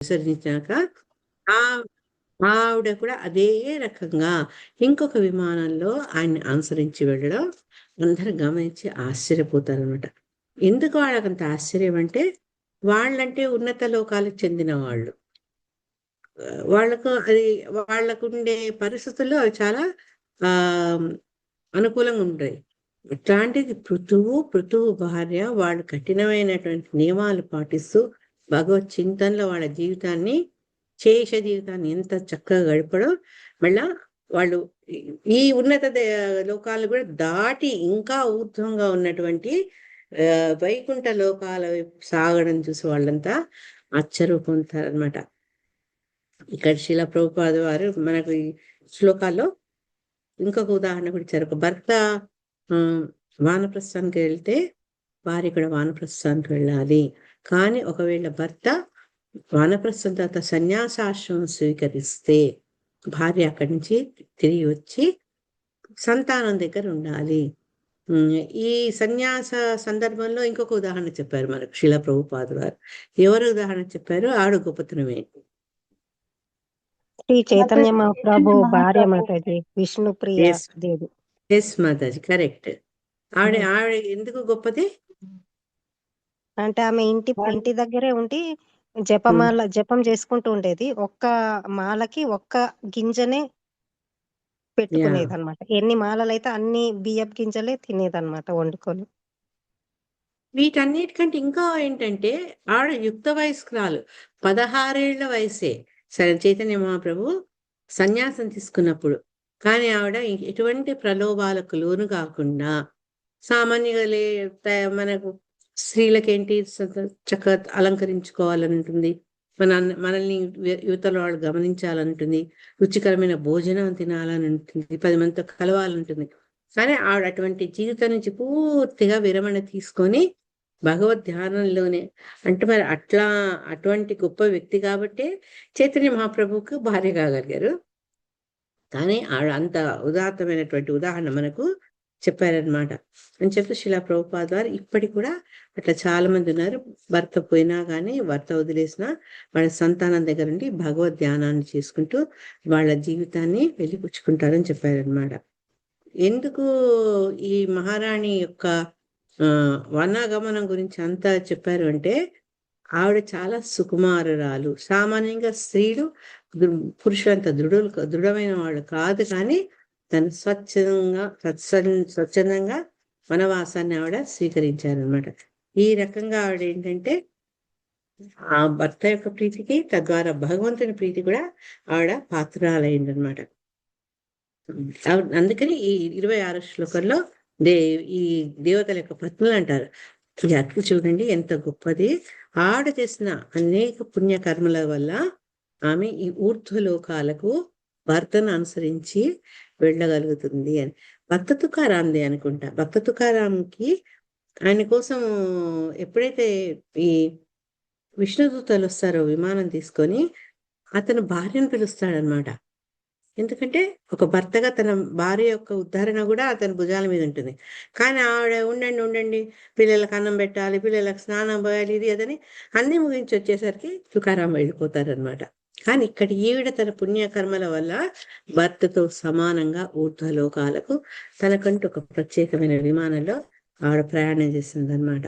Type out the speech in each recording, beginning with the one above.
విసర్జించాక ఆ ఆవిడ కూడా అదే రకంగా ఇంకొక విమానంలో ఆయన్ని అనుసరించి వెళ్ళడం అందరు గమనించి ఆశ్చర్యపోతారనమాట. ఎందుకు వాళ్ళకంత ఆశ్చర్యం అంటే, వాళ్ళంటే ఉన్నత లోకాలకు చెందిన వాళ్ళు. వాళ్ళకు అది వాళ్ళకుండే పరిస్థితుల్లో అవి చాలా ఆ అనుకూలంగా ఉంటాయి. ఇట్లాంటిది పృథువు భార్య వాళ్ళు కఠినమైనటువంటి నియమాలు పాటిస్తూ భగవత్ చింతనలో వాళ్ళ జీవితాన్ని, శేష జీవితాన్ని ఎంత చక్కగా గడపడం, మళ్ళా వాళ్ళు ఈ ఉన్నత లోకాలు కూడా దాటి ఇంకా ఊర్ధ్వంగా ఉన్నటువంటి వైకుంఠ లోకాల వైపు సాగడం చూసి వాళ్ళంతా ఆశ్చర్య పొందుతారనమాట. ఇక్కడ శిలా ప్రభుపాద వారు మనకు ఈ శ్లోకాల్లో ఇంకొక ఉదాహరణ కూడా ఇచ్చారు. ఒక భర్త వానప్రస్థానికి వెళ్తే భార్య కూడా వానప్రస్థానికి వెళ్ళాలి. కానీ ఒకవేళ భర్త వానప్రస్థం తర్వాత సన్యాసాశ్రమం స్వీకరిస్తే భార్య అక్కడి నుంచి తిరిగి వచ్చి సంతానం దగ్గర ఉండాలి. ఈ సన్యాస సందర్భంలో ఇంకొక ఉదాహరణ చెప్పారు మనకు శిలా ప్రభుపాద వారు. ఎవరు ఉదాహరణ చెప్పారు? ఆవిడ గొప్పతనం ఏంటి? శ్రీ చైతన్య మహాప్రభు భార్య మాతాజీ, విష్ణుప్రియ దేవి. ఎస్ మాతాజీ, కరెక్ట్. ఆవిడ ఎందుకు గొప్పది అంటే ఆమె ఇంటి దగ్గరే ఉండి జపం చేసుకుంటూ ఉండేది. ఒక్క మాలకి ఒక్క గింజనే పెట్టుకునేది అనమాట. ఎన్ని మాలలైతే అన్ని బియ్యపు గింజలే తినేదన్నమాట వండుకొని. వీటన్నిటికంటే ఇంకా ఏంటంటే ఆవిడ యుక్త వయస్కురాలు, 16 ఏళ్ల వయసే సరే చైతన్య మహాప్రభు సన్యాసం తీసుకున్నప్పుడు. కానీ ఆవిడ ఎటువంటి ప్రలోభాలకు లోను కాకుండా సామాన్యంగా మనకు స్త్రీలకేంటి చక్కగా అలంకరించుకోవాలని ఉంటుంది, మనల్ని యువతల వాళ్ళు గమనించాలంటుంది, రుచికరమైన భోజనం తినాలని ఉంటుంది, 10 మందితో కలవాలంటుంది. కానీ ఆవిడ అటువంటి జీవితం నుంచి పూర్తిగా విరమణ తీసుకొని భగవద్ ధ్యానంలోనే, అంటే మరి అటువంటి గొప్ప వ్యక్తి కాబట్టి చైతన్య మహాప్రభువుకు భార్య కాగలిగారు. కానీ ఆవిడ అంత ఉదాత్తమైనటువంటి ఉదాహరణ మనకు చెప్పారనమాట. అని చెప్పి శిలా ప్రభుపాద వారు ఇప్పటికి కూడా అట్లా చాలా మంది ఉన్నారు. భర్త పోయినా కానీ, భర్త వదిలేసినా వాళ్ళ సంతానం దగ్గర నుండి భగవద్ ధ్యానాన్ని చేసుకుంటూ వాళ్ళ జీవితాన్ని వెళ్ళిపుచ్చుకుంటారని చెప్పారనమాట. ఎందుకు ఈ మహారాణి యొక్క వనాగమనం గురించి అంతా చెప్పారు అంటే, ఆవిడ చాలా సుకుమారురాలు. సామాన్యంగా స్త్రీలు పురుషులంత దృఢమైన వాళ్ళు కాదు, కానీ తను స్వచ్ఛందంగా వనవాసాన్ని ఆవిడ స్వీకరించారనమాట. ఈ రకంగా ఆవిడ ఏంటంటే ఆ భర్త యొక్క ప్రీతికి, తద్వారా భగవంతుని ప్రీతి కూడా ఆవిడ పాత్రాలైందనమాట. అందుకని ఈ 26 శ్లోకంలో ఈ దేవతల యొక్క పత్నులు అంటారు. ఈ అట్లు చూడండి ఎంత గొప్పది. ఆవిడ చేసిన అనేక పుణ్యకర్మల వల్ల ఆమె ఈ ఊర్ధ్వలోకాలకు భర్తను అనుసరించి వెళ్ళగలుగుతుంది అని. భక్త తుకారాంది అనుకుంటా. భక్త తుకారాంకి ఆయన కోసం ఎప్పుడైతే ఈ విష్ణుదూతలు వస్తారో విమానం తీసుకొని, అతను భార్యను పిలుస్తాడనమాట. ఎందుకంటే ఒక భర్తగా తన భార్య యొక్క ఉద్ధరణ కూడా అతని భుజాల మీద ఉంటుంది. కానీ ఆవిడ ఉండండి పిల్లలకు అన్నం పెట్టాలి, పిల్లలకు స్నానం పోయాలి, ఇది అదని అన్నీ ముగించి వచ్చేసరికి తుకారాం వెళ్ళిపోతారనమాట. కానీ ఇక్కడ ఈవిడ తన పుణ్యకర్మల వల్ల భర్తతో సమానంగా ఊర్ధ్వలోకాలకు తనకంటూ ఒక ప్రత్యేకమైన విమానంలో ఆవిడ ప్రయాణం చేసింది అనమాట.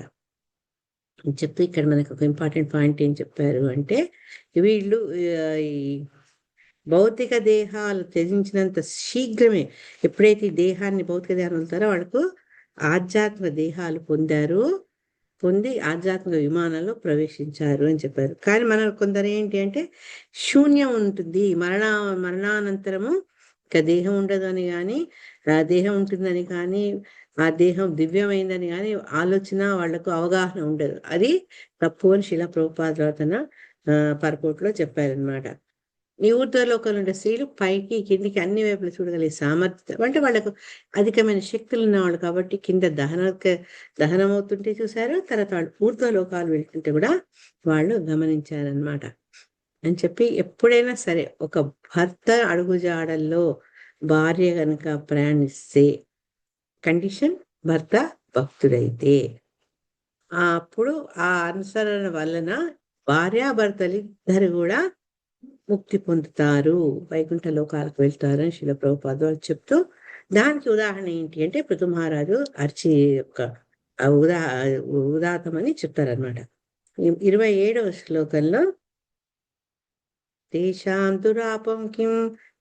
చెప్తూ ఇక్కడ మనకు ఒక ఇంపార్టెంట్ పాయింట్ ఏం చెప్పారు అంటే, వీళ్ళు ఈ భౌతిక దేహాలు త్యజించినంత శీఘ్రమే ఎప్పుడైతే ఈ దేహాన్ని భౌతిక దేహాన్ని వదులుతారో వాళ్ళకు ఆధ్యాత్మిక దేహాలు పొంది ఆధ్యాత్మిక విమానంలో ప్రవేశించారు అని చెప్పారు. కానీ మన కొందరు ఏంటి అంటే శూన్యం ఉంటుంది, మరణానంతరము ఇక దేహం ఉండదని కానీ, ఆ దేహం ఉంటుందని కానీ, ఆ దేహం దివ్యమైందని కానీ ఆలోచన వాళ్లకు అవగాహన ఉండదు. అది తప్పు అని శిలా ప్రభుపాద తన పర్పోర్ట్లో చెప్పారనమాట. ఈ ఊర్ధ్వలోకంలో ఉండే స్త్రీలు పైకి కిందికి అన్ని వైపులు చూడగలిగే సామర్థ్యం, అంటే వాళ్ళకు అధికమైన శక్తులు ఉన్నవాళ్ళు కాబట్టి కింద దహనం అవుతుంటే చూశారు, తర్వాత వాళ్ళు ఊర్ధ్వలోకాలు వెళ్తుంటే కూడా వాళ్ళు గమనించారనమాట. అని చెప్పి ఎప్పుడైనా సరే ఒక భర్త అడుగుజాడల్లో భార్య కనుక ప్రయాణిస్తే, కండిషన్ భర్త భక్తుడైతే, అప్పుడు ఆ అనుసరణ వలన భార్యాభర్తలు ఇద్దరు కూడా ముక్తి పొందుతారు, వైకుంఠ లోకాలకు వెళ్తారు అని శిల ప్రభుపాద చెప్తూ, దానికి ఉదాహరణ ఏంటి అంటే పృథు మహారాజు అర్చి యొక్క ఉదాతమని చెప్తారనమాట. 27వ శ్లోకంలో తేషాం దురాపం కిం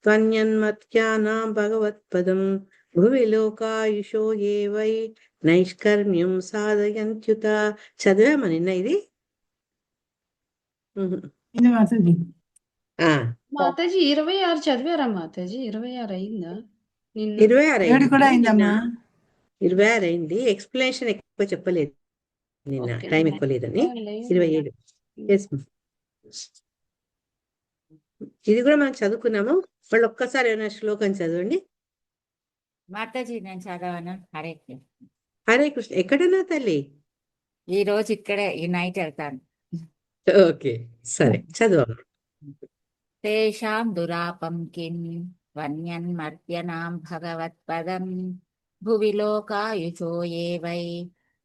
త్వన్యన్మత్యానాం భగవత్పదం భువి లోకాయుషో ఏ వై నైష్కర్మ్యం సాధయంత్యుత. చదివామా నిన్న ఇది? మాతాజీ 26 చదివారా మాతాజీ? 26 అయిందా? 26 అయిందమ్మా. 26 అయింది. ఎక్స్ప్లెనేషన్ ఎక్కువ చెప్పలేదు నిన్న, ఓకే. టైం ఎక్కువ లేదని. 27 Yes, ma'am. ఇది కూడా మనం చదువుకున్నాము. వాళ్ళు ఒక్కసారి ఏమైనా శ్లోకం చదవండి. మాతాజీ నేను చదవను. హరే కృష్ణ. హరే కృష్ణ. ఎక్కడన్నా తల్లి? ఈ రోజు ఇక్కడే ఈ నైట్ వెళ్తాను. ఓకే, సరే చదవమ్మా. తేషాం దురాపం కిం వన్యన్మర్త్యనాం భగవత్పదం భువి లోకాయుచో ఏ వై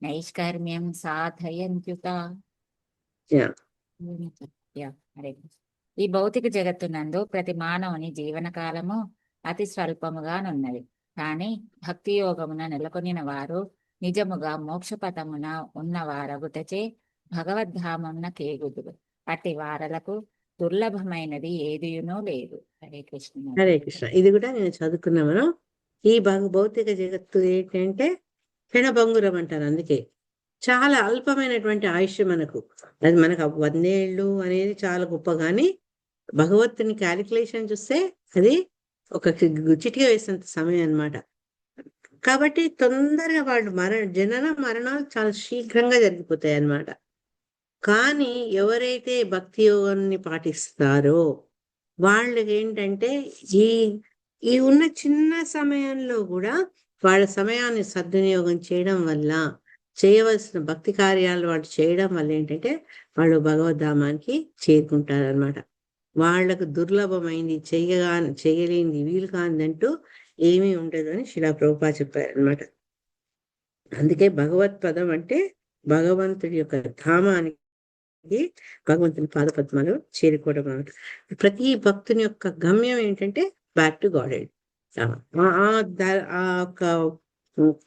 నైష్కర్మ్యం సాధయంత్యుత. Yeah. హరే కృష్ణ. ఈ భౌతిక జగత్తునందు ప్రతి మానవుని జీవన కాలము అతి స్వల్పముగానున్నది. కానీ భక్తి యోగమున నెలకొనిన వారు నిజముగా మోక్షపథమున ఉన్నవారగుటచే భగవద్ధామమున కేగుదురు. అట్టి వారలకు దుర్లభమైనది ఏదియునూ లేదు. హరే కృష్ణ. హరే కృష్ణ. ఇది కూడా నేను చదువుకున్నాము. ఈ భౌతిక జగత్తు ఏంటంటే క్షణభంగురం అంటారు. అందుకే చాలా అల్పమైనటువంటి ఆయుష్ మనకు. అది మనకు 100 ఏళ్ళు అనేది చాలా గొప్ప, కానీ భగవంతుని క్యాలిక్యులేషన్ చూస్తే అది ఒక చిటిక వేసినంత సమయం అన్నమాట. కాబట్టి తొందరగా వాళ్ళు జనన మరణాలు చాలా శీఘ్రంగా జరిగిపోతాయి అన్నమాట. కానీ ఎవరైతే భక్తి యోగాన్ని పాటిస్తారో వాళ్ళకి ఏంటంటే ఈ ఉన్న చిన్న సమయంలో కూడా వాళ్ళ సమయాన్ని సద్వినియోగం చేయడం వల్ల, చేయవలసిన భక్తి కార్యాలు వాళ్ళు చేయడం వల్ల ఏంటంటే వాళ్ళు భగవద్ధామానికి చేరుకుంటారు అనమాట. వాళ్లకు దుర్లభమైంది, చేయలేనిది, వీలు కానిదంటూ ఏమీ ఉండదు అని శిలా ప్రభుపా చెప్పారనమాట. అందుకే భగవత్పదం అంటే భగవంతుడి యొక్క ధామానికి, భగవంతుని పాదపద్మాలు చేరుకోవడం అనమాట. ప్రతి భక్తుని యొక్క గమ్యం ఏంటంటే బ్యాక్ టు గాడెడ్. ఆ యొక్క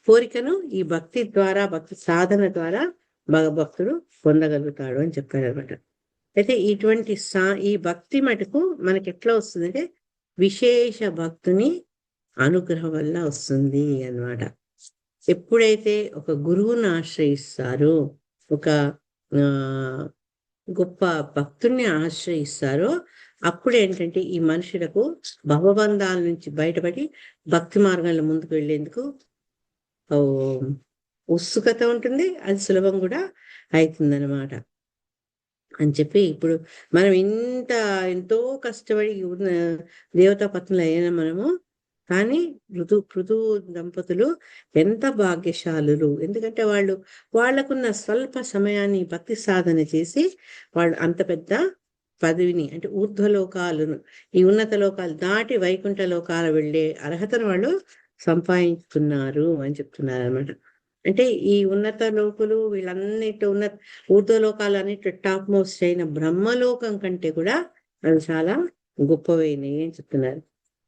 కోరికను ఈ భక్తి ద్వారా, భక్తి సాధన ద్వారా భక్తుడు పొందగలుగుతాడు అని చెప్పారనమాట. అయితే ఇటువంటి ఈ భక్తి మటుకు మనకి ఎట్లా వస్తుందంటే విశేష భక్తుని అనుగ్రహం వల్ల వస్తుంది అన్నమాట. ఎప్పుడైతే ఒక గురువుని ఆశ్రయిస్తారో, ఒక గొప్ప భక్తుల్ని ఆశ్రయిస్తారో, అప్పుడు ఏంటంటే ఈ మనుషులకు భవబంధాల నుంచి బయటపడి భక్తి మార్గంలో ముందుకు వెళ్ళేందుకు ఉత్సుకత ఉంటుంది. అది సులభం కూడా అవుతుందన్నమాట అని చెప్పి, ఇప్పుడు మనం ఎంతో కష్టపడి దేవతా పత్నులు అయినా మనము, కానీ పృథు దంపతులు ఎంత భాగ్యశాలులు. ఎందుకంటే వాళ్ళకున్న స్వల్ప సమయాన్ని భక్తి సాధన చేసి వాళ్ళు అంత పెద్ద పదవిని, అంటే ఊర్ధ్వలోకాలను, ఈ ఉన్నత లోకాలు దాటి వైకుంఠ లోకాలు వెళ్ళే అర్హతను వాళ్ళు సంపాదించుకున్నారు అని చెప్తున్నారు అనమాట. అంటే ఈ ఉన్నత లోకులు వీళ్ళన్నిటి ఊర్ధ్వలోకాలు అన్నిటి టాప్ మోస్ట్ అయిన బ్రహ్మలోకం కంటే కూడా అవి చాలా గొప్పవైనవి అని చెప్తున్నారు.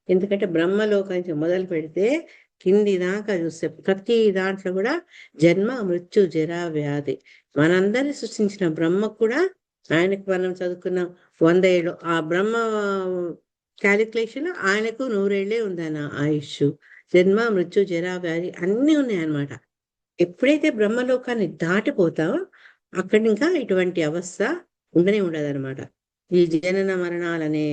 ఎందుకంటే బ్రహ్మలోకం నుంచి మొదలు పెడితే కింది దాకా చూస్తే ప్రతి దాంట్లో కూడా జన్మ, మృత్యు, జరా, వ్యాధి. మనందరినీ సృష్టించిన బ్రహ్మ కూడా, ఆయనకు మనం చదువుకున్న 100 ఏళ్ళు, ఆ బ్రహ్మ క్యాలిక్యులేషన్ ఆయనకు 100 ఏళ్లే ఉందన్న ఆయుష్. జన్మ, మృత్యు, జరా, వ్యాధి అన్నీ ఉన్నాయన్నమాట. ఎప్పుడైతే బ్రహ్మలోకాన్ని దాటిపోతామో అక్కడ ఇంకా ఇటువంటి అవస్థ ఉండనే ఉండదన్నమాట. ఈ జనన మరణాలనే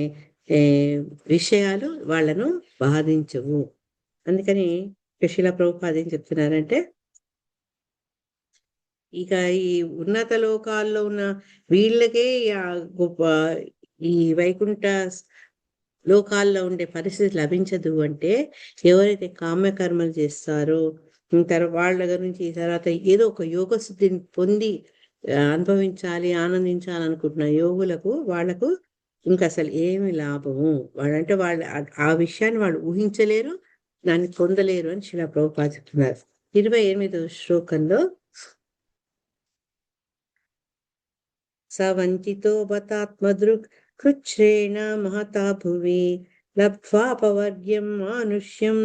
విషయాలు వాళ్ళను బాధించవు. అందుకని శిలా ప్రభుపాద ఏం చెప్తున్నారంటే, ఇక ఈ ఉన్నత లోకాల్లో ఉన్న వీళ్ళకే గొప్ప ఈ వైకుంఠ లోకాల్లో ఉండే పరిస్థితి లభించదు. అంటే ఎవరైతే కామ్యకర్మలు చేస్తారో, వాళ్ళ దగ్గర నుంచి తర్వాత ఏదో ఒక యోగ సిద్ధిని పొంది అనుభవించాలి, ఆనందించాలనుకుంటున్న యోగులకు, వాళ్లకు ఇంకా అసలు ఏమి లాభము. వాళ్ళంటే ఆ విషయాన్ని వాళ్ళు ఊహించలేరు, దాన్ని పొందలేరు అని శిలా ప్రభుపాద చెప్తున్నారు. 28వ శ్లోకంలో స వంచితో బతాత్మదృక్ కృచ్ఛ్రేణ మహతా భువి లబ్ధ్వాపవర్గ్యం మానుష్యం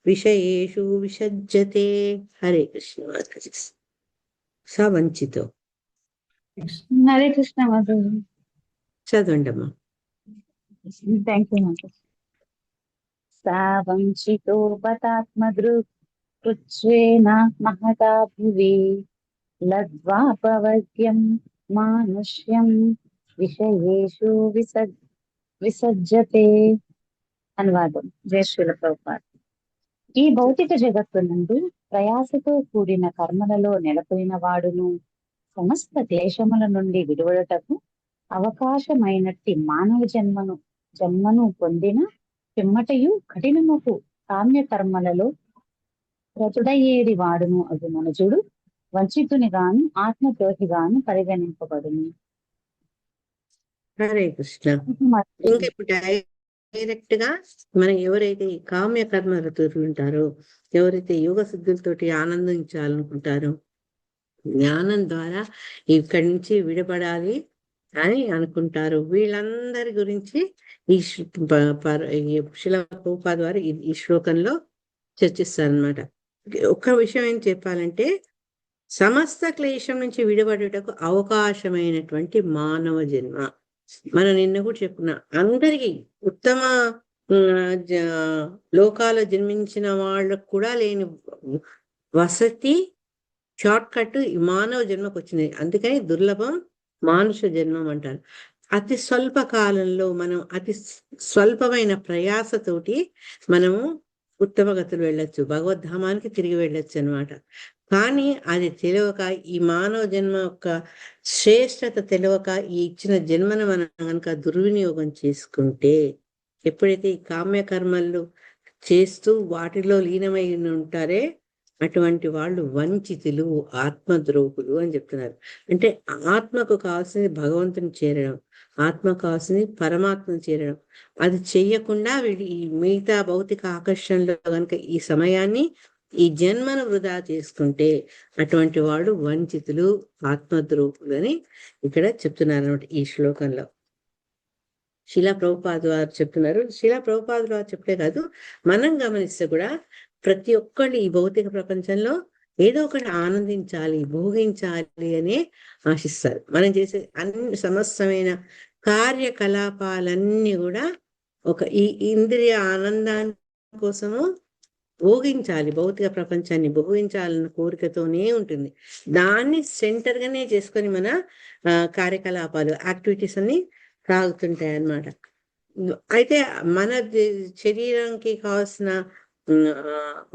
విషయేషు విసజ్జతే. హరే కృష్ణ మాతాజీ. స వంచితో హరే కృష్ణ మాతాజీ. చదవండమ్మా. థ్యాంక్ యూ మాతాజీ. సా వంచితో బతాత్మదృక్ కృచ్ఛ్రేణ మహతా భువి లబ్ధ్వాపవర్గ్యం మానుష్యం విషయేషు విసజ్జతే. అనువాదం. జయ శ్రీల ప్రభుపాద. ఈ భౌతిక జగత్తు నుండి ప్రయాసతో కూడిన కర్మలలో నెలకొయిన వాడును సమస్త క్లేశముల నుండి విడువడటకు అవకాశమైనట్టి మానవ జన్మను పొందిన పిమ్మటయు కఠినముకు కామ్య కర్మలలో ప్రతుడయ్యేది వాడును అది మనుజుడు వంచితుని గాను ఆత్మద్రోహిగాను పరిగణింపబడును. హరే కృష్ణ. ఇంకా ఇప్పుడు డైరెక్ట్ గా మనం ఎవరైతే ఈ కామ్య కర్మరతులు ఉంటారో, ఎవరైతే యోగ సిద్ధులతోటి ఆనందించాలనుకుంటారో, జ్ఞానం ద్వారా ఇక్కడి నుంచి విడపడాలి అని అనుకుంటారు, వీళ్ళందరి గురించి ఈ శిలా ప్రభుపాద వారు ఈ శ్లోకంలో చర్చిస్తారనమాట. ఒక్క విషయం ఏం చెప్పాలంటే, సమస్త క్లేశం నుంచి విడబడేటకు అవకాశమైనటువంటి మానవ జన్మ. మనం నిన్న కూడా చెప్పుకున్నాం, అందరికీ ఉత్తమ లోకాలు జన్మించిన వాళ్ళకు కూడా లేని వసతి షార్ట్ కట్ ఈ మానవ జన్మకు వచ్చింది. అందుకని దుర్లభం మానుష జన్మం అంటారు. అతి స్వల్ప కాలంలో మనం అతి స్వల్పమైన ప్రయాసతోటి మనము ఉత్తమ గతులు వెళ్ళొచ్చు, భగవద్ధామానికి తిరిగి వెళ్ళొచ్చు అనమాట. కానీ అది తెలియక, ఈ మానవ జన్మ యొక్క శ్రేష్టత తెలియక ఈ ఇచ్చిన జన్మను మనం కనుక దుర్వినియోగం చేసుకుంటే, ఎప్పుడైతే ఈ కామ్య కర్మలు చేస్తూ వాటిలో లీనమై ఉంటారే అటువంటి వాళ్ళు వంచితులు, ఆత్మద్రోహులు అని చెప్తున్నారు. అంటే ఆత్మకు కావాల్సింది భగవంతుని చేరడం, ఆత్మకు కావాల్సింది పరమాత్మను చేరడం. అది చెయ్యకుండా వీళ్ళు ఈ మిగతా భౌతిక ఆకర్షణలో కనుక ఈ సమయాన్ని, ఈ జన్మను వృధా చేసుకుంటే అటువంటి వాళ్ళు వంచితులు, ఆత్మద్రోహులు అని ఇక్కడ చెప్తున్నారు అన్నమాట ఈ శ్లోకంలో. శిలా ప్రభుపాద వారు చెప్తున్నారు. శిలా ప్రభుపాద వారు చెప్పలే కాదు, మనం గమనిస్తే కూడా ప్రతి ఒక్కళ్ళు ఈ భౌతిక ప్రపంచంలో ఏదో ఒకటి ఆనందించాలి, భోగించాలి అనే ఆశిస్తారు. మనం చేసే అన్ని సమస్తమైన కార్యకలాపాలన్నీ కూడా ఒక ఈ ఇంద్రియ ఆనందాని కోసము భోగించాలి, భౌతిక ప్రపంచాన్ని భోగించాలన్న కోరికతోనే ఉంటుంది. దాన్ని సెంటర్ గానే చేసుకొని మన కార్యకలాపాలు, యాక్టివిటీస్ అన్ని సాగుతుంటాయి అన్నమాట. అయితే మన శరీరానికి కావాల్సిన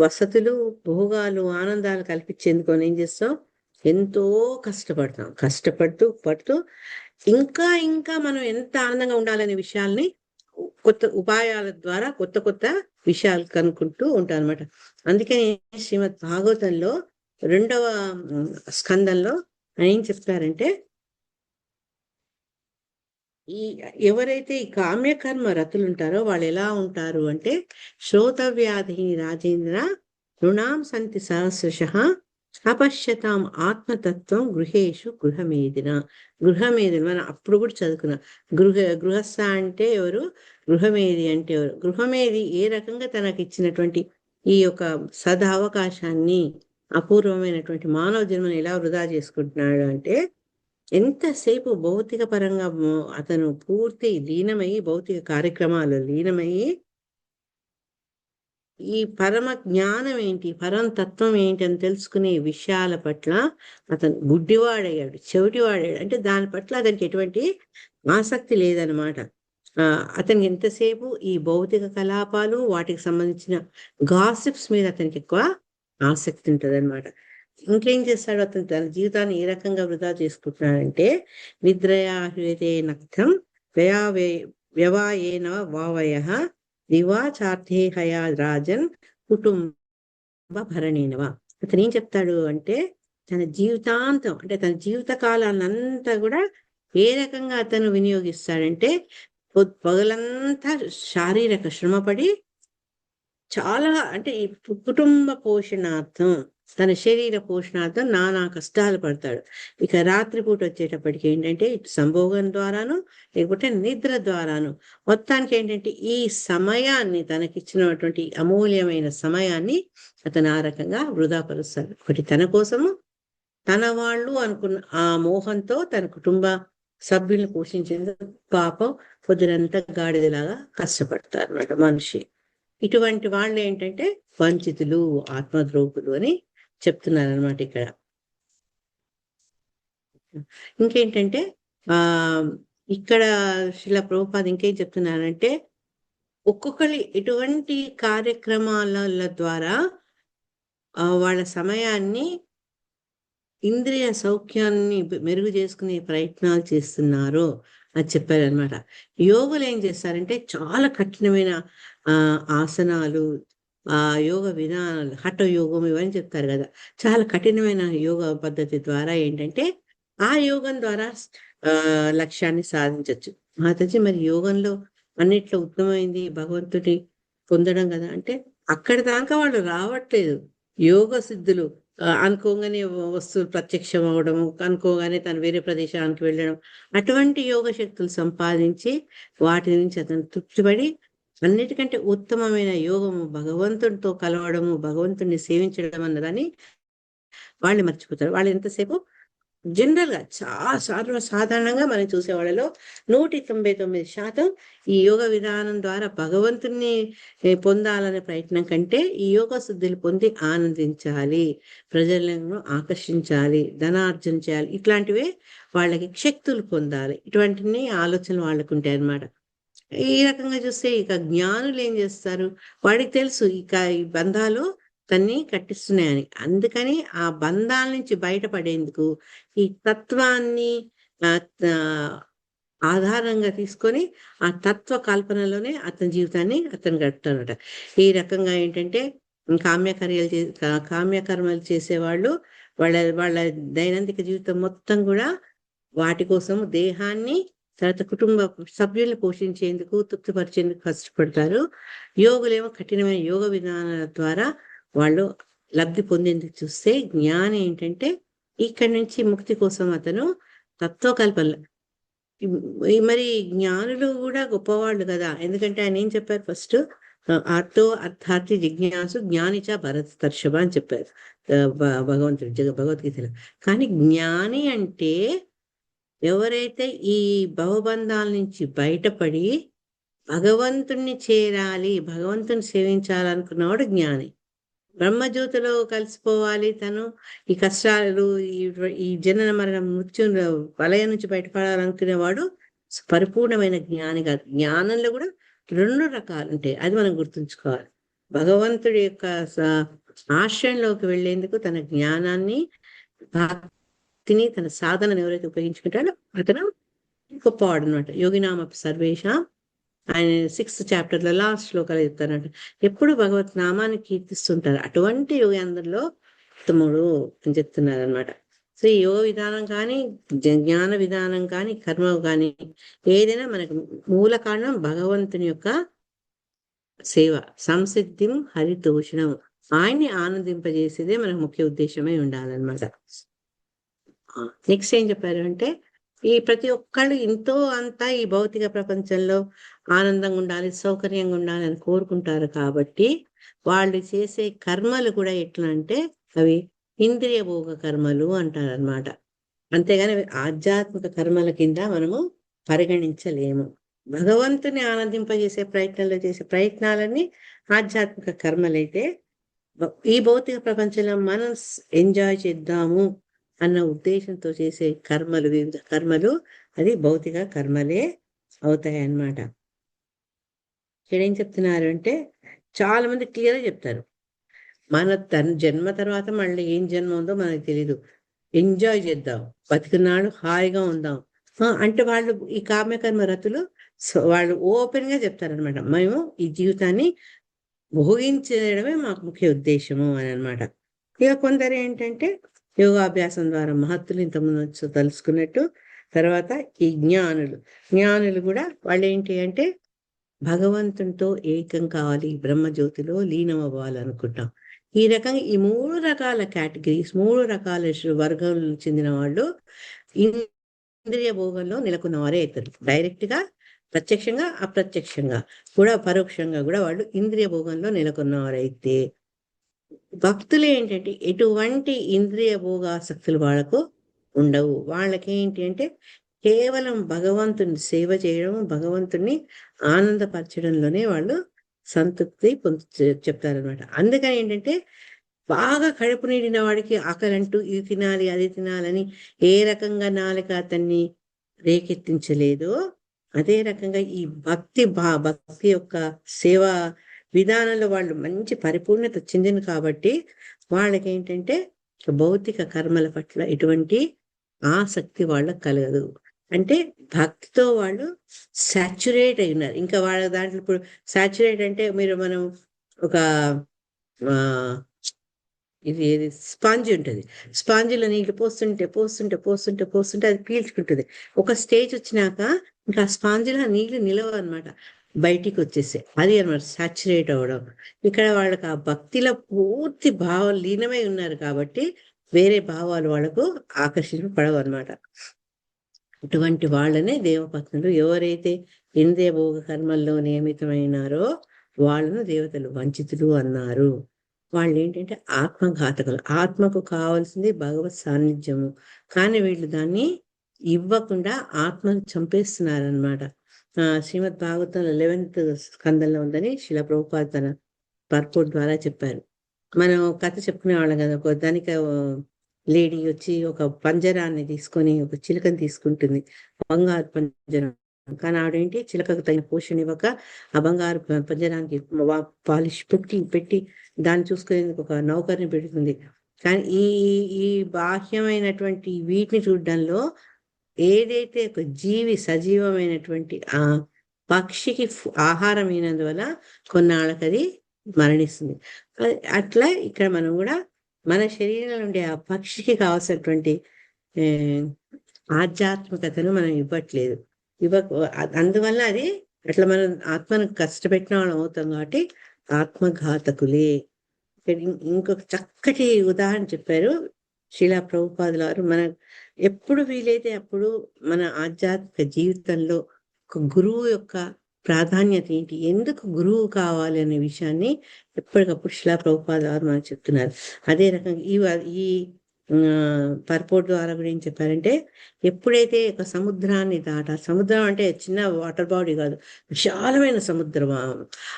వసతులు, భోగాలు, ఆనందాలు కల్పించేందుకు ఏం చేస్తాం, ఎంతో కష్టపడతాం. పడుతూ ఇంకా మనం ఎంత ఆనందంగా ఉండాలనే విషయాల్ని కొత్త ఉపాయాల ద్వారా కొత్త విషయాలు కనుక్కుంటూ ఉంటాం అనమాట. అందుకని శ్రీమద్ భాగవతంలో 2వ స్కందంలో ఏం చెప్తారంటే, ఎవరైతే ఈ కామ్యకర్మ రతులు ఉంటారో వాళ్ళు ఎలా ఉంటారు అంటే, శ్రోతవ్యాధి రాజేంద్ర రుణాం సంతి సహస్రశః అపశ్యతాం ఆత్మతత్వం గృహేషు గృహమేదిన. మనం అప్పుడు కూడా చదువుకున్నాం. గృహస్థ అంటే ఎవరు, గృహమేది అంటే ఎవరు. గృహమేది ఏ రకంగా తనకు ఇచ్చినటువంటి ఈ యొక్క సదావకాశాన్ని, అపూర్వమైనటువంటి మానవ జన్మను ఎలా వృధా చేసుకుంటున్నాడు అంటే, ఎంతసేపు భౌతిక పరంగా అతను పూర్తి లీనమై, భౌతిక కార్యక్రమాలు లీనమయ్యి, ఈ పరమ జ్ఞానం ఏంటి, పరమ తత్వం ఏంటి అని తెలుసుకునే విషయాల పట్ల అతను గుడ్డివాడయ్యాడు, చెవిటివాడయ్యాడు. అంటే దాని పట్ల అతనికి ఎటువంటి ఆసక్తి లేదనమాట. అతనికి ఎంతసేపు ఈ భౌతిక కలాపాలు, వాటికి సంబంధించిన గాసిప్స్ మీద అతనికి ఎక్కువ ఆసక్తి ఉంటుంది అనమాట. ఇంకేం చేస్తాడు అతను, తన జీవితాన్ని ఏ రకంగా వృధా చేసుకుంటున్నాడంటే, నిద్రయా హ్రియతే నక్తం వ్యవాయేన వావయః దివాచార్థే హయా రాజన్ కుటుంబ భరణేనవా. అతను ఏం చెప్తాడు అంటే, తన జీవితాంతం అంటే తన జీవిత కాలాన్నంతా కూడా ఏ రకంగా అతను వినియోగిస్తాడంటే, పగలంతా శారీరక శ్రమపడి చాలా అంటే ఈ కుటుంబ పోషణార్థం, తన శరీర పోషణార్థం నానా కష్టాలు పడతాడు. ఇక రాత్రిపూట వచ్చేటప్పటికి ఏంటంటే ఇటు సంభోగం ద్వారాను లేకపోతే నిద్ర ద్వారాను మొత్తానికి ఏంటంటే ఈ సమయాన్ని, తనకిచ్చినటువంటి అమూల్యమైన సమయాన్ని అతను ఆ రకంగా వృధా పరుస్తాడు. ఒకటి తన కోసము, తన వాళ్ళు అనుకున్న ఆ మోహంతో తన కుటుంబ సభ్యులను పోషించేందుకు పాపం పొద్దునంతా గాడిదలాగా కష్టపడతారు అన్నమాట మనిషి. ఇటువంటి వాళ్ళు ఏంటంటే వంచితులు, ఆత్మద్రోహులు అని చెప్తున్నారు అనమాట ఇక్కడ. ఇంకేంటంటే ఆ ఇక్కడ శ్రీల ప్రభుపాద ఇంకేం చెప్తున్నారంటే, ఒక్కొక్కరి ఎటువంటి కార్యక్రమాల ద్వారా వాళ్ళ సమయాన్ని, ఇంద్రియ సౌఖ్యాన్ని మెరుగు చేసుకునే ప్రయత్నాలు చేస్తున్నారు అని చెప్పారనమాట. యోగులు ఏం చేస్తారంటే చాలా కఠినమైన ఆసనాలు, యోగ విధానాలు, హఠ యోగం ఇవన్నీ చెప్తారు కదా. చాలా కఠినమైన యోగ పద్ధతి ద్వారా ఏంటంటే ఆ యోగం ద్వారా లక్ష్యాన్ని సాధించవచ్చు. మాతాజీ మరి యోగంలో అన్నిట్లో ఉత్తమమైంది భగవంతుని పొందడం కదా అంటే, అక్కడి దాకా వాళ్ళు రావట్లేదు. యోగ సిద్ధులు అనుకోగానే వస్తువులు ప్రత్యక్షం అవడము, అనుకోగానే తను వేరే ప్రదేశానికి వెళ్ళడం, అటువంటి యోగ శక్తులు సంపాదించి వాటి నుంచి అతను తృప్తిపడి అన్నిటికంటే ఉత్తమమైన యోగము భగవంతుడితో కలవడము, భగవంతుడిని సేవించడం అన్నదని వాళ్ళు మర్చిపోతారు. వాళ్ళు ఎంతసేపు జనరల్ గా చాలా సాధారణంగా మనం చూసే వాళ్ళలో 199% ఈ యోగ విధానం ద్వారా భగవంతుని పొందాలనే ప్రయత్నం కంటే ఈ యోగ శుద్ధులు పొంది ఆనందించాలి, ప్రజలను ఆకర్షించాలి, ధనార్జన చేయాలి, ఇట్లాంటివే వాళ్ళకి శక్తులు పొందాలి, ఇటువంటివి ఆలోచనలు వాళ్ళకు ఉంటాయి అన్నమాట. ఈ రకంగా చూస్తే ఇక జ్ఞానులు ఏం చేస్తారు, వాడికి తెలుసు ఇక ఈ బంధాలు తన్ని కట్టిస్తున్నాయని. అందుకని ఆ బంధాల నుంచి బయటపడేందుకు ఈ తత్వాన్ని ఆధారంగా తీసుకొని ఆ తత్వ కల్పనలోనే అతని జీవితాన్ని అతను గడుపుతాడట. ఈ రకంగా ఏంటంటే కామ్యకర్మలు చేసేవాళ్ళు వాళ్ళ దైనందిక జీవితం మొత్తం కూడా వాటి కోసం దేహాన్ని, తర్వాత కుటుంబ సభ్యుల్ని పోషించేందుకు, తృప్తిపరిచేందుకు కష్టపడతారు. యోగులేమో కఠినమైన యోగ విధానాల ద్వారా వాళ్ళు లబ్ధి పొందేందుకు చూస్తే, జ్ఞాని ఏంటంటే ఇక్కడి నుంచి ముక్తి కోసం అతను తత్వకల్పన. మరి జ్ఞానులు కూడా గొప్పవాళ్ళు కదా, ఎందుకంటే ఆయన ఏం చెప్పారు ఫస్ట్, ఆర్తో అర్థార్థి జిజ్ఞాసు జ్ఞానిచ భరతర్షభ అని చెప్పారు భగవంతుడు భగవద్గీతలో. కానీ జ్ఞాని అంటే ఎవరైతే ఈ భవబంధాల నుంచి బయటపడి భగవంతుణ్ణి చేరాలి, భగవంతుని సేవించాలనుకున్నవాడు జ్ఞాని. బ్రహ్మజ్యోతిలో కలిసిపోవాలి, తను ఈ కష్టాలు, ఈ జనన మరణ మృత్యు వలయం నుంచి బయటపడాలనుకునేవాడు పరిపూర్ణమైన జ్ఞాని కాదు. జ్ఞానంలో కూడా 2 రకాలు ఉంటాయి, అది మనం గుర్తుంచుకోవాలి. భగవంతుడి యొక్క ఆశ్రయంలోకి వెళ్లేందుకు తన జ్ఞానాన్ని, భక్తిని, తన సాధనను ఎవరైతే ఉపయోగించుకుంటాడో అతను గొప్పవాడు అనమాట. యోగినామ సర్వేషాం, ఆయన 6th చాప్టర్లో లాస్ట్ శ్లోకాలు చెప్తారంట, ఎప్పుడు భగవత్ నామాన్ని కీర్తిస్తుంటారు. అటువంటి యోగి అందరిలో ఉత్తముడు అని చెప్తున్నారు అనమాట. సో ఈ యోగ విధానం కానీ, జ్ఞాన విధానం కానీ, కర్మ కానీ ఏదైనా మనకు మూల కారణం భగవంతుని యొక్క సేవ. సంసిద్ధిం హరితోషణం, ఆయన్ని ఆనందింపజేసేదే మనకు ముఖ్య ఉద్దేశమై ఉండాలన్నమాట. నెక్స్ట్ ఏం చెప్పారు అంటే, ఈ ప్రతి ఒక్కళ్ళు ఎంతో అంతా ఈ భౌతిక ప్రపంచంలో ఆనందంగా ఉండాలి, సౌకర్యంగా ఉండాలి అని కోరుకుంటారు. కాబట్టి వాళ్ళు చేసే కర్మలు కూడా ఎట్లా అంటే అవి ఇంద్రియ భోగ కర్మలు అంటారు అనమాట. అంతేగాని ఆధ్యాత్మిక కర్మల కింద మనము పరిగణించలేము. భగవంతుని ఆనందింపజేసే ప్రయత్నంలో చేసే ప్రయత్నాలన్నీ ఆధ్యాత్మిక కర్మలైతే, ఈ భౌతిక ప్రపంచంలో మనం ఎంజాయ్ చేద్దాము అన్న ఉద్దేశంతో చేసే కర్మలు, వివిధ కర్మలు, అది భౌతిక కర్మలే అవుతాయి అన్నమాట. ఇక్కడ ఏం చెప్తున్నారు అంటే, చాలా మంది క్లియర్గా చెప్తారు, మన జన్మ తర్వాత మళ్ళీ ఏం జన్మ ఉందో మనకు తెలీదు, ఎంజాయ్ చేద్దాం, బతికినాడు హాయిగా ఉందాం అంటే వాళ్ళు ఈ కామ్యకర్మ రతులు వాళ్ళు ఓపెన్ గా చెప్తారనమాట, మేము ఈ జీవితాన్ని భోగించడమే మాకు ముఖ్య ఉద్దేశము అని అనమాట. ఇక కొందరు ఏంటంటే యోగాభ్యాసం ద్వారా మహత్తులు ఇంతకుముందు తెలుసుకున్నట్టు, తర్వాత ఈ జ్ఞానులు కూడా వాళ్ళు ఏంటి అంటే భగవంతునితో ఏకం కావాలి, బ్రహ్మజ్యోతిలో లీనం అవ్వాలి అనుకుంటాం. ఈ రకంగా ఈ 3 రకాల కేటగిరీస్, 3 రకాల వర్గం చెందిన వాళ్ళు ఇంద్రియ భోగంలో నెలకొన్న వారే అవుతారు. డైరెక్ట్ గా, ప్రత్యక్షంగా, అప్రత్యక్షంగా కూడా, పరోక్షంగా కూడా వాళ్ళు ఇంద్రియ భోగంలో నెలకొన్న వారైతే, భక్తులు ఏంటంటే ఎటువంటి ఇంద్రియ భోగాసక్తులు వాళ్ళకు ఉండవు. వాళ్ళకి ఏంటి అంటే కేవలం భగవంతుని సేవ చేయడం, భగవంతుని ఆనందపరచడంలోనే వాళ్ళు సంతృప్తి చెప్తారనమాట. అందుకని ఏంటంటే బాగా కడుపు నిండిన వాడికి ఆకలి అంటూ ఇది తినాలి అది తినాలని ఏ రకంగా నాలుక అతన్ని రేకెత్తించలేదో, అదే రకంగా ఈ భక్తి యొక్క సేవా విధానంలో వాళ్ళు మంచి పరిపూర్ణత చెందిన కాబట్టి వాళ్ళకి ఏంటంటే భౌతిక కర్మల పట్ల ఎటువంటి ఆసక్తి వాళ్ళకి కలగదు. అంటే భక్తితో వాళ్ళు సాచురేట్ అయి ఉన్నారు. ఇంకా వాళ్ళ దాంట్లో ఇప్పుడు సాచురేట్ అంటే మనం ఒక ఇది స్పాంజ్ ఉంటుంది, స్పాంజిలో నీళ్ళు పోస్తుంటే పోస్తుంటే పోస్తుంటే పోస్తుంటే అది పీల్చుకుంటుంది. ఒక స్టేజ్ వచ్చినాక ఇంకా స్పాంజిలో నీళ్లు నిలవ అనమాట, బయటికి వచ్చేసే అది అనమాట సాచురేట్ అవ్వడం. ఇక్కడ వాళ్ళకి ఆ భక్తిలో పూర్తి భావం లీనమై ఉన్నారు కాబట్టి వేరే భావాలు వాళ్ళకు ఆకర్షింపబడవు అనమాట. ఇటువంటి వాళ్ళనే దేవపత్నులు. ఎవరైతే ఇంద్రియ భోగ కర్మల్లో నియమితమైనారో వాళ్ళను దేవతలు వంచితులు అన్నారు. వాళ్ళు ఏంటంటే ఆత్మఘాతకులు. ఆత్మకు కావాల్సింది భగవత్ సాన్నిధ్యము, కానీ వీళ్ళు దాన్ని ఇవ్వకుండా ఆత్మను చంపేస్తున్నారనమాట. శ్రీమద్ భాగవతంలో 11th స్కందంలో ఉందని శిలా ప్రభుపాద తన పర్పోర్ట్ ద్వారా చెప్పారు. మనం కథ చెప్పుకునే వాళ్ళం కదా, ఒక దానికి లేడీ వచ్చి ఒక పంజరాన్ని తీసుకొని, ఒక చిలుకని తీసుకుంటుంది, బంగారు పంజరం. కానీ ఆవిడేంటి చిలకకు తగిన పోషణ ఇవ్వక ఆ బంగారు పంజరానికి పాలిష్ పెట్టి దాన్ని చూసుకునేందుకు ఒక నౌకర్ని పెడుతుంది. కానీ ఈ ఈ బాహ్యమైనటువంటి వీటిని చూడడంలో ఏదైతే ఒక జీవి సజీవమైనటువంటి ఆ పక్షికి ఆహారం అయినందువల్ల కొన్నాళ్ళకి అది మరణిస్తుంది. అట్లా ఇక్కడ మనం కూడా మన శరీరంలో ఉండే ఆ పక్షికి కావాల్సినటువంటి ఆధ్యాత్మికతను మనం ఇవ్వట్లేదు. అందువల్ల అది అట్లా మనం ఆత్మను కష్టపెట్టిన వాళ్ళం అవుతాం కాబట్టి ఆత్మఘాతకులే. ఇంకొక చక్కటి ఉదాహరణ చెప్పారు శిలా ప్రభుపాదుల వారు. మన ఎప్పుడు వీలైతే అప్పుడు మన ఆధ్యాత్మిక జీవితంలో ఒక గురువు యొక్క ప్రాధాన్యత ఏంటి, ఎందుకు గురువు కావాలి అనే విషయాన్ని ఎప్పటికప్పుడు శిలా ప్రభుపాద వారు మనకు చెప్తున్నారు. అదే రకంగా ఈ పర్పోర్ట్ ద్వారా కూడా ఏం చెప్పారంటే, ఎప్పుడైతే ఒక సముద్రాన్ని సముద్రం అంటే చిన్న వాటర్ బాడీ కాదు, విశాలమైన సముద్రం.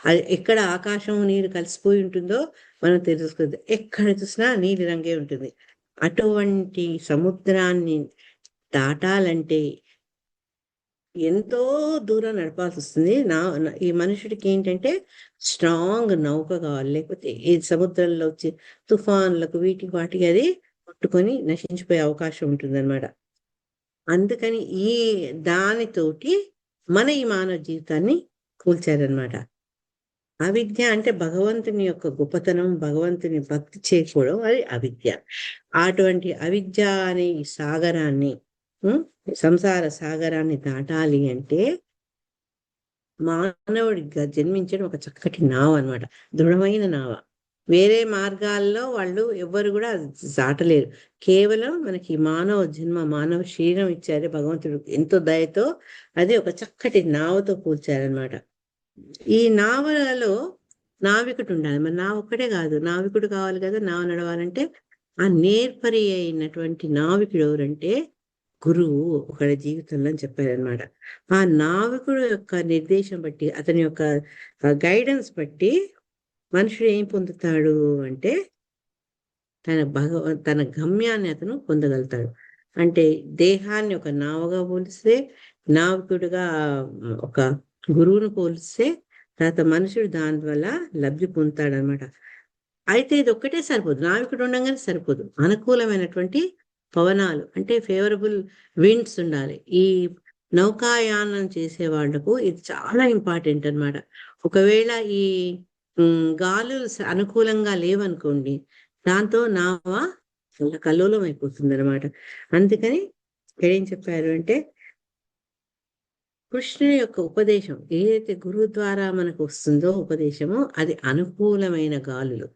అది ఎక్కడ ఆకాశం నీరు కలిసిపోయి ఉంటుందో మనం తెలుసుకుంది, ఎక్కడ చూసినా నీలి రంగే ఉంటుంది. అటువంటి సముద్రాన్ని దాటాలంటే ఎంతో దూరం నడపాల్సి వస్తుంది. ఈ మనుషుడికి ఏంటంటే స్ట్రాంగ్ నౌక కావాలి, లేకపోతే ఈ సముద్రంలో వచ్చి తుఫాన్లకు వాటికి అది కొట్టుకొని నశించిపోయే అవకాశం ఉంటుంది అనమాట. అందుకని ఈ దానితోటి మన ఈ మానవ జీవితాన్ని కూల్చారనమాట. అవిద్య అంటే భగవంతుని యొక్క గొప్పతనం, భగవంతుని భక్తి చేయకపోవడం, అది అవిద్య. అటువంటి అవిద్య అనే ఈ సాగరాన్ని, సంసార సాగరాన్ని దాటాలి అంటే మానవుడిగా జన్మించడం ఒక చక్కటి నావ అనమాట, దృఢమైన నావ. వేరే మార్గాల్లో వాళ్ళు ఎవ్వరు కూడా దాటలేరు. కేవలం మనకి మానవ జన్మ, మానవ శరీరం ఇచ్చారు భగవంతుడు ఎంతో దయతో, అది ఒక చక్కటి నావతో కూల్చారనమాట. ఈ నావలలో నావికుడు ఉండాలి. మరి నావ ఒక్కటే కాదు, నావికుడు కావాలి కదా. నావ నడవాలంటే ఆ నేర్పరి అయినటువంటి నావికుడు ఎవరంటే గురువు ఒకరి జీవితంలో అని చెప్పారనమాట. ఆ నావికుడు యొక్క నిర్దేశం బట్టి, అతని యొక్క గైడెన్స్ బట్టి మనుషుడు ఏం పొందుతాడు అంటే తన గమ్యాన్ని అతను పొందగలుగుతాడు. అంటే దేహాన్ని ఒక నావగా పోలిస్తే, నావికుడుగా ఒక గురువును పోలిస్తే, తర్వాత మనుషుడు దాని వల్ల లబ్ధి పొందుతాడు అనమాట. అయితే ఇది ఒక్కటే సరిపోదు, నావికుడు ఉండగానే సరిపోదు, అనుకూలమైనటువంటి పవనాలు అంటే ఫేవరబుల్ విండ్స్ ఉండాలి. ఈ నౌకాయానం చేసే వాళ్లకు ఇది చాలా ఇంపార్టెంట్ అనమాట. ఒకవేళ ఈ గాలులు అనుకూలంగా లేవనుకోండి, దాంతో నావ కల్లోలం అయిపోతుంది అనమాట. అందుకని ఏం చెప్పారు అంటే కృష్ణుని యొక్క ఉపదేశం ఏదైతే గురువు ద్వారా మనకు వస్తుందో ఉపదేశము, అది అనుకూలమైన గాలులు.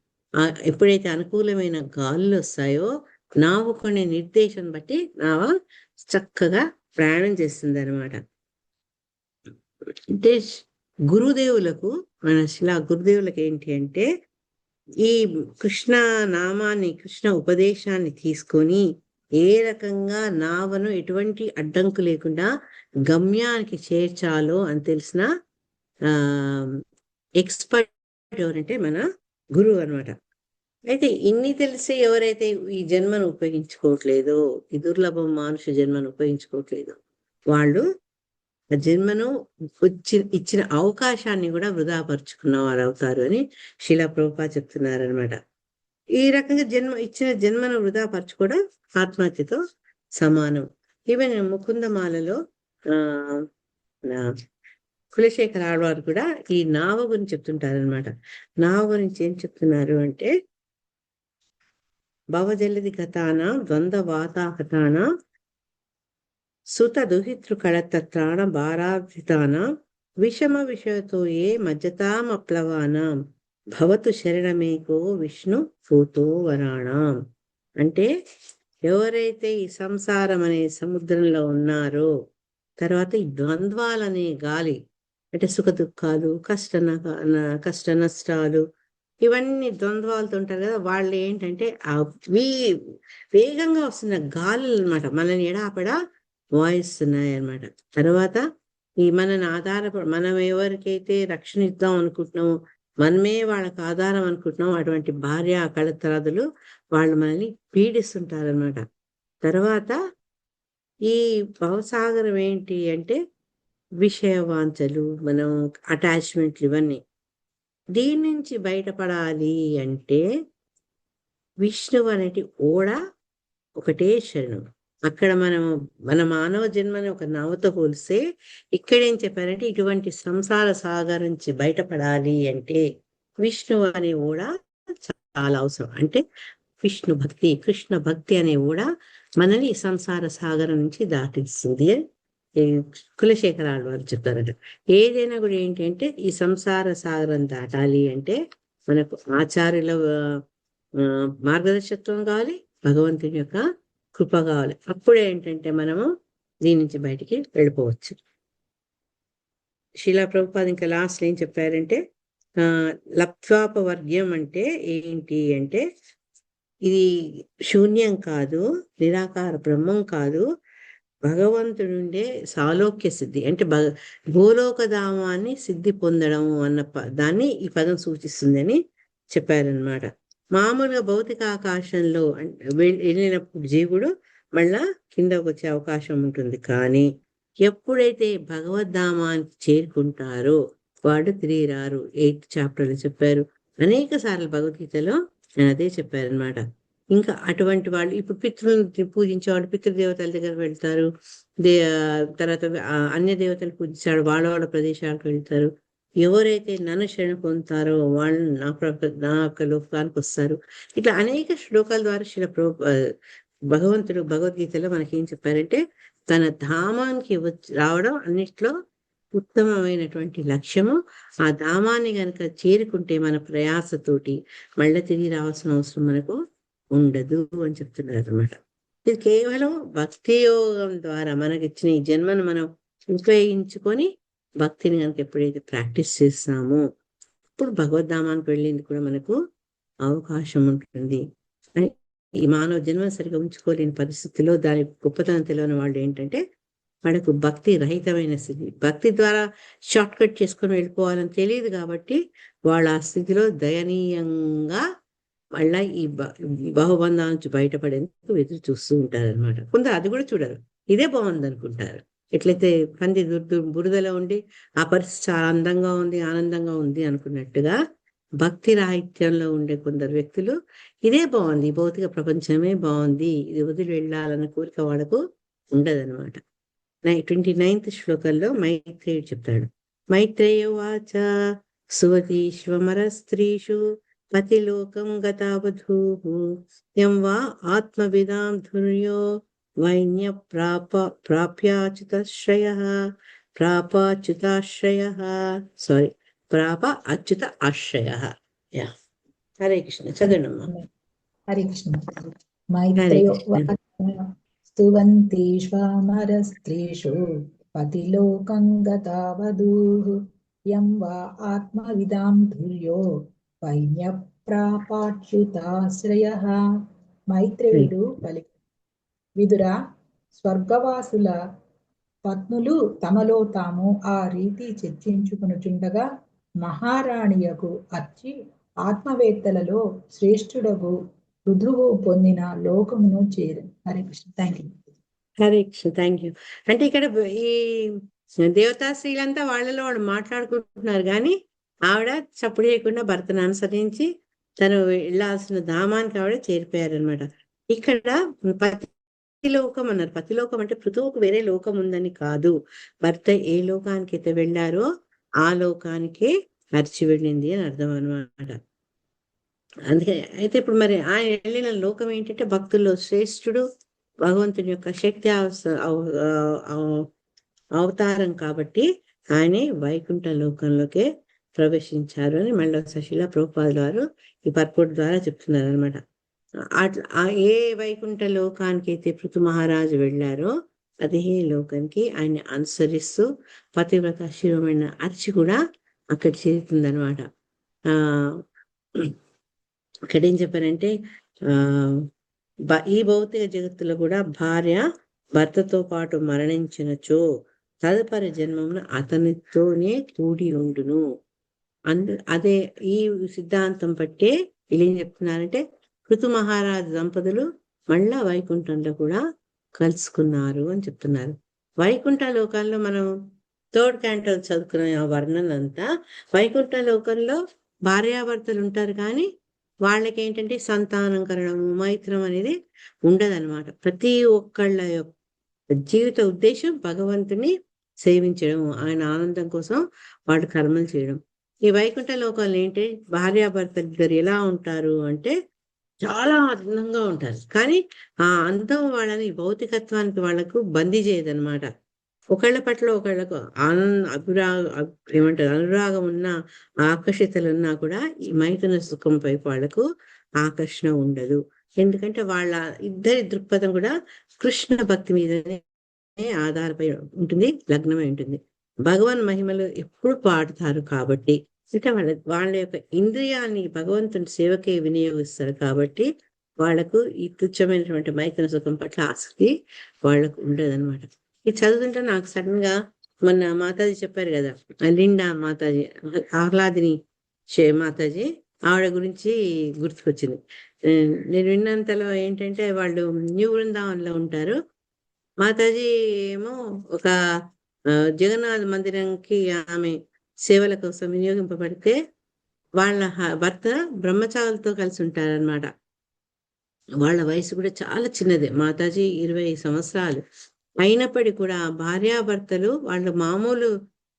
ఎప్పుడైతే అనుకూలమైన గాలులు వస్తాయో నావ కొన్ని నిర్దేశం బట్టి నావ చక్కగా ప్రయాణం చేస్తుంది అనమాట. అంటే గురుదేవులకు, మన శిలా గురుదేవులకు ఏంటి అంటే ఈ కృష్ణ నామాన్ని, కృష్ణ ఉపదేశాన్ని తీసుకొని ఏ రకంగా నావను ఎటువంటి అడ్డంకు లేకుండా గమ్యానికి చేర్చాలో అని తెలిసిన ఎక్స్పర్ట్ ఎవరంటే మన గురువు అనమాట. అయితే ఇన్ని తెలిసి ఎవరైతే ఈ జన్మను ఉపయోగించుకోవట్లేదో, ఈ దుర్లభం మానుష జన్మను ఉపయోగించుకోవట్లేదు, వాళ్ళు ఆ జన్మను ఇచ్చిన అవకాశాన్ని కూడా వృధాపరుచుకున్న వారు అవుతారు అని శిలా ప్రభుపాద చెప్తున్నారనమాట. ఈ రకంగా ఇచ్చిన జన్మను వృధాపరచుకోవడం ఆత్మహత్యతో సమానం. ఈవెన్ ముకుందమాలలో కులశేఖర ఆళ్వారు కూడా ఈ నావ గురించి చెప్తుంటారనమాట. నావ గురించి ఏం చెప్తున్నారు అంటే, భవజలది గతాన ద్వంద్వ వాతాహతాన సుత దుహితృ కళత్రాణ భారాధితాన విషమ విషయతో ఏ మజ్జతామప్లవానాం భవతు శరణమేకో విష్ణు పూతో వరాణం. అంటే ఎవరైతే ఈ సంసారం అనే సముద్రంలో ఉన్నారో, తర్వాత ఈ ద్వంద్వాలనే గాలి అంటే సుఖ దుఃఖాలు, కష్ట నష్టాలు, ఇవన్నీ ద్వంద్వాలతో ఉంటారు కదా, వాళ్ళు ఏంటంటే వేగంగా వస్తున్న గాలులు అనమాట, మనని ఎడాపడా వాయిస్తున్నాయి అనమాట. తర్వాత ఈ మనని మనం ఎవరికైతే రక్షణ ఇద్దాం అనుకుంటున్నామో, మనమే వాళ్ళకి ఆధారం అనుకుంటున్నాం, అటువంటి భార్య కళత్రాదులు వాళ్ళు మనల్ని పీడిస్తుంటారనమాట. తర్వాత ఈ భవసాగరం ఏంటి అంటే విషయవాంఛలు, మనం అటాచ్మెంట్లు, ఇవన్నీ. దీని నుంచి బయటపడాలి అంటే విష్ణువు అనేటి ఓడ ఒకటే శరణం. అక్కడ మన మానవ జన్మని ఒక నావతో పోలిస్తే ఇక్కడేం చెప్పారంటే, ఇటువంటి సంసార సాగర్ నుంచి బయటపడాలి అంటే విష్ణువు అనే ఓడ చాలా అవసరం. అంటే విష్ణు భక్తి, కృష్ణ భక్తి అనే ఓడ మనని సంసార సాగరం నుంచి దాటిస్తుంది కులశేఖర ఆళ్వారు చెప్తారట. ఏదైనా కూడా ఏంటంటే ఈ సంసార సాగరం దాటాలి అంటే మనకు ఆచార్యుల మార్గదర్శకత్వం కావాలి, భగవంతుని యొక్క కృప కావాలి. అప్పుడే ఏంటంటే మనము దీని నుంచి బయటికి వెళ్ళిపోవచ్చు. శిలా ప్రభుపాద ఇంకా లాస్ట్ ఏం చెప్పారంటే, లప్త్వాపవర్గ్యం అంటే ఏంటి అంటే, ఇది శూన్యం కాదు, నిరాకార బ్రహ్మం కాదు, భగవంతుడుండే సాలోక్య సిద్ధి అంటే గోలోకధామాన్ని సిద్ధి పొందడం అన్న దాన్ని ఈ పదం సూచిస్తుందని చెప్పారనమాట. మామూలుగా భౌతిక ఆకాశంలో వెళ్ళినప్పుడు జీవుడు మళ్ళా కిందకు వచ్చే అవకాశం ఉంటుంది. కానీ ఎప్పుడైతే భగవద్ధామానికి చేరుకుంటారో వాడు తిరిగి రారు. 8th చాప్టర్లో చెప్పారు. అనేక సార్లు భగవద్గీతలో అదే చెప్పారనమాట. ఇంకా అటువంటి వాళ్ళు ఇప్పుడు పితృలను పూజించే వాళ్ళు పితృదేవతల దగ్గర వెళ్తారు, తర్వాత అన్య దేవతలు పూజించాడు వాళ్ళ ప్రదేశాలకు వెళ్తారు. ఎవరైతే నన్ను శరణ పొందుతారో వాళ్ళు నా యొక్క లోకానికి వస్తారు. ఇట్లా అనేక శ్లోకాల ద్వారా భగవంతుడు భగవద్గీతలో మనకేం చెప్పారంటే, తన ధామానికి రావడం అన్నిట్లో ఉత్తమమైనటువంటి లక్ష్యము. ఆ ధామాన్ని కనుక చేరుకుంటే మన ప్రయాసతోటి మళ్ళీ తిరిగి రావాల్సిన అవసరం మనకు ఉండదు అని చెప్తున్నారు అనమాట. ఇది కేవలం భక్తి యోగం ద్వారా మనకిచ్చిన ఈ జన్మను మనం ఉపయోగించుకొని భక్తిని కనుక ఎప్పుడైతే ప్రాక్టీస్ చేస్తామో అప్పుడు భగవద్ధామానికి వెళ్ళింది కూడా మనకు అవకాశం ఉంటుంది. ఈ మానవ జన్మ సరిగా ఉంచుకోలేని పరిస్థితిలో దాని గొప్పతనం తెలియని వాళ్ళు ఏంటంటే, మనకు భక్తి రహితమైన స్థితి, భక్తి ద్వారా షార్ట్ కట్ చేసుకొని వెళ్ళిపోవాలని తెలియదు కాబట్టి వాళ్ళు ఆ స్థితిలో దయనీయంగా మళ్ళా ఈ బహుబంధాల నుంచి బయటపడేందుకు ఎదురు చూస్తూ ఉంటారనమాట. కొందరు అది కూడా చూడరు, ఇదే బాగుంది అనుకుంటారు. ఎట్లయితే పంది బురదలో ఉండి ఆ పరిస్థితి చాలా అందంగా ఉంది, ఆనందంగా ఉంది అనుకున్నట్టుగా భక్తి రాహిత్యంలో ఉండే కొందరు వ్యక్తులు ఇదే బాగుంది, భౌతిక ప్రపంచమే బాగుంది, ఇది వదిలి వెళ్ళాలన్న కోరిక వాళ్ళకు ఉండదనమాట. 29th శ్లోకంలో మైత్రేయుడు చెప్తాడు, మైత్రేయ వాచ సువతీశ్వమర స్త్రీషు పతిలోకం గతావధూః యం వా ఆత్మవిదాం ధుర్యో వైన్య ప్రాప్యాచ్యుతశ్రయః ప్రాపాచ్యుతాశ్రయ. సారీ, ప్రాప అచ్యుత ఆశ్రయ. యా, హరే కృష్ణ. చదవమ్మా. హరే కృష్ణ. హరే మైత్రేయో కృష్ణ. స్తువంతీష్వామర స్త్రీషు పతిలోకం గతావధూః యం వా ఆత్మవిదాం ధుర్యో వైన్య ప్రాపాచ్యుతాశ్రయః. మైత్రేయుడు పలికి, విదురా, స్వర్గవాసుల పత్నులు తమలో తాము ఆ రీతి చర్చించుకొనుచుండగా మహారాణియకు అచ్చి ఆత్మవేత్తలలో శ్రేష్ఠుడగు రుధువు పొందిన లోకమును చేరు. Hare Krishna. Thank you. Hare Krishna. Thank you. అంటే ఇక్కడ ఈ దేవతా స్త్రీలంతా వాళ్ళలో వాళ్ళు మాట్లాడుకుంటున్నారు, కానీ ఆవిడ చప్పుడు చేయకుండా భర్తను అనుసరించి తను వెళ్ళాల్సిన ధామానికి ఆవిడ చేరిపోయారనమాట. ఇక్కడ పతిలోకం అన్నారు. పతిలోకం అంటే పృథువుకు వేరే లోకం ఉందని కాదు, భర్త ఏ లోకానికి అయితే వెళ్ళారో ఆ లోకానికే అరిచి వెళ్ళింది అని అర్థం అనమాట. అందుకే అయితే ఇప్పుడు మరి ఆయన వెళ్ళిన లోకం ఏంటంటే భక్తుల్లో శ్రేష్ఠుడు, భగవంతుని యొక్క శక్తి అవతారం కాబట్టి ఆయనే వైకుంఠ లోకంలోకే ప్రవేశించారు అని మళ్ళీ శశిల ప్రభుపాదుల వారు ఈ పర్పోర్ట్ ద్వారా చెప్తున్నారు అనమాట. అట్లా ఏ వైకుంఠ లోకానికి అయితే పృథు మహారాజు వెళ్ళారో అదే లోకానికి ఆయన్ని అనుసరిస్తూ పతివ్రత శిరోమైన అర్చి కూడా అక్కడ చేరుతుందనమాట. ఇక్కడ ఏం చెప్పారంటే ఈ భౌతిక జగత్తులో కూడా భార్య భర్తతో పాటు మరణించినచో తదుపరి జన్మమున అతనితోనే కూడి ఉండును. అదే ఈ సిద్ధాంతం బట్టే వీళ్ళు ఏం చెప్తున్నారంటే పృథు మహారాజు దంపతులు మళ్ళా వైకుంఠంలో కూడా కలుసుకున్నారు అని చెప్తున్నారు. వైకుంఠ లోకాల్లో మనం థర్డ్ క్యాంటల్ చదువుకున్న ఆ వర్ణన అంతా వైకుంఠ లోకంలో భార్యాభర్తలు ఉంటారు, కానీ వాళ్ళకి ఏంటంటే సంతానకరణము మైత్రం అనేది ఉండదన్నమాట. ప్రతి ఒక్కళ్ళ యొక్క జీవిత ఉద్దేశం భగవంతుని సేవించడం, ఆయన ఆనందం కోసం వాళ్ళు కర్మలు చేయడం. ఈ వైకుంఠ లోకాలు ఏంటి, భార్యాభర్తలు ఇద్దరు ఎలా ఉంటారు అంటే చాలా అందంగా ఉంటారు, కానీ ఆ అందం వాళ్ళని భౌతికత్వానికి వాళ్లకు బందీ చేయదన్నమాట. ఒకళ్ళ పట్ల ఒకళ్ళకు అనురాగం ఉన్నా ఆకర్షితలు ఉన్నా కూడా ఈ మైథున సుఖం వైపు వాళ్లకు ఆకర్షణ ఉండదు. ఎందుకంటే వాళ్ళ ఇద్దరి దృక్పథం కూడా కృష్ణ భక్తి మీదనే ఆధారపడి ఉంటుంది, లగ్నమై ఉంటుంది. భగవాన్ మహిమలు ఎప్పుడు పాడుతారు కాబట్టి, అంటే వాళ్ళ యొక్క ఇంద్రియాన్ని భగవంతుని సేవకే వినియోగిస్తారు కాబట్టి వాళ్లకు ఈ తుచ్చమైనటువంటి మైథున సుఖం పట్ల ఆసక్తి వాళ్లకు ఉండదన్నమాట. ఇది చదువుతుంటే నాకు సడన్ గా మొన్న మాతాజీ చెప్పారు కదా, లిండా మాతాజీ, ఆహ్లాదిని మాతాజీ, ఆవిడ గురించి గుర్తుకొచ్చింది. నేను విన్నంతలో ఏంటంటే వాళ్ళు న్యూ బృందావన్లో ఉంటారు. మాతాజీ ఏమో ఒక జగన్నాథ మందిరంకి ఆమె సేవల కోసం వినియోగింపబడితే వాళ్ళ భర్త బ్రహ్మచారులతో కలిసి ఉంటారనమాట. వాళ్ళ వయసు కూడా చాలా చిన్నదే, మాతాజీ 20 సంవత్సరాలు. అయినప్పటికీ కూడా భార్యాభర్తలు వాళ్ళ మామూలు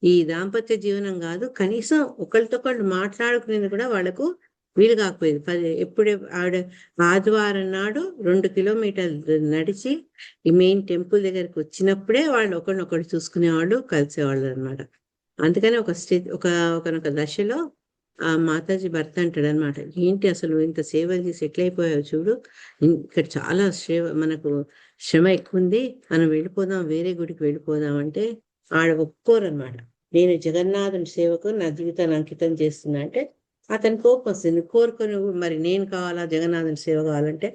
ఈ దాంపత్య జీవనం కాదు, కనీసం ఒకళ్ళతోకళ్ళు మాట్లాడుకునేది కూడా వాళ్ళకు వీలు కాకపోయేది. ఎప్పుడే ఆవిడ ఆదివారం నాడు 2 కిలోమీటర్లు నడిచి ఈ మెయిన్ టెంపుల్ దగ్గరికి వచ్చినప్పుడే వాళ్ళు ఒకరినొకరు చూసుకునేవాళ్ళు, కలిసేవాళ్ళు అనమాట. అందుకని ఒకనొక దశలో ఆ మాతాజీ భర్త అంటాడు అనమాట, ఏంటి అసలు ఇంత సేవలు చేసి ఎట్లయిపోయావు చూడు, ఇక్కడ చాలా మనకు శ్రమ ఎక్కువ ఉంది, మనం వెళ్ళిపోదాం, వేరే గుడికి వెళ్ళిపోదాం అంటే ఆడ ఒప్పుకోరనమాట. నేను జగన్నాథుని సేవకు నా జీవితాన్ని అంకితం చేస్తున్నా అంటే అతని కోపం వస్తుంది. కోరుకొని మరి నేను కావాలా, జగన్నాథుని సేవ కావాలంటే,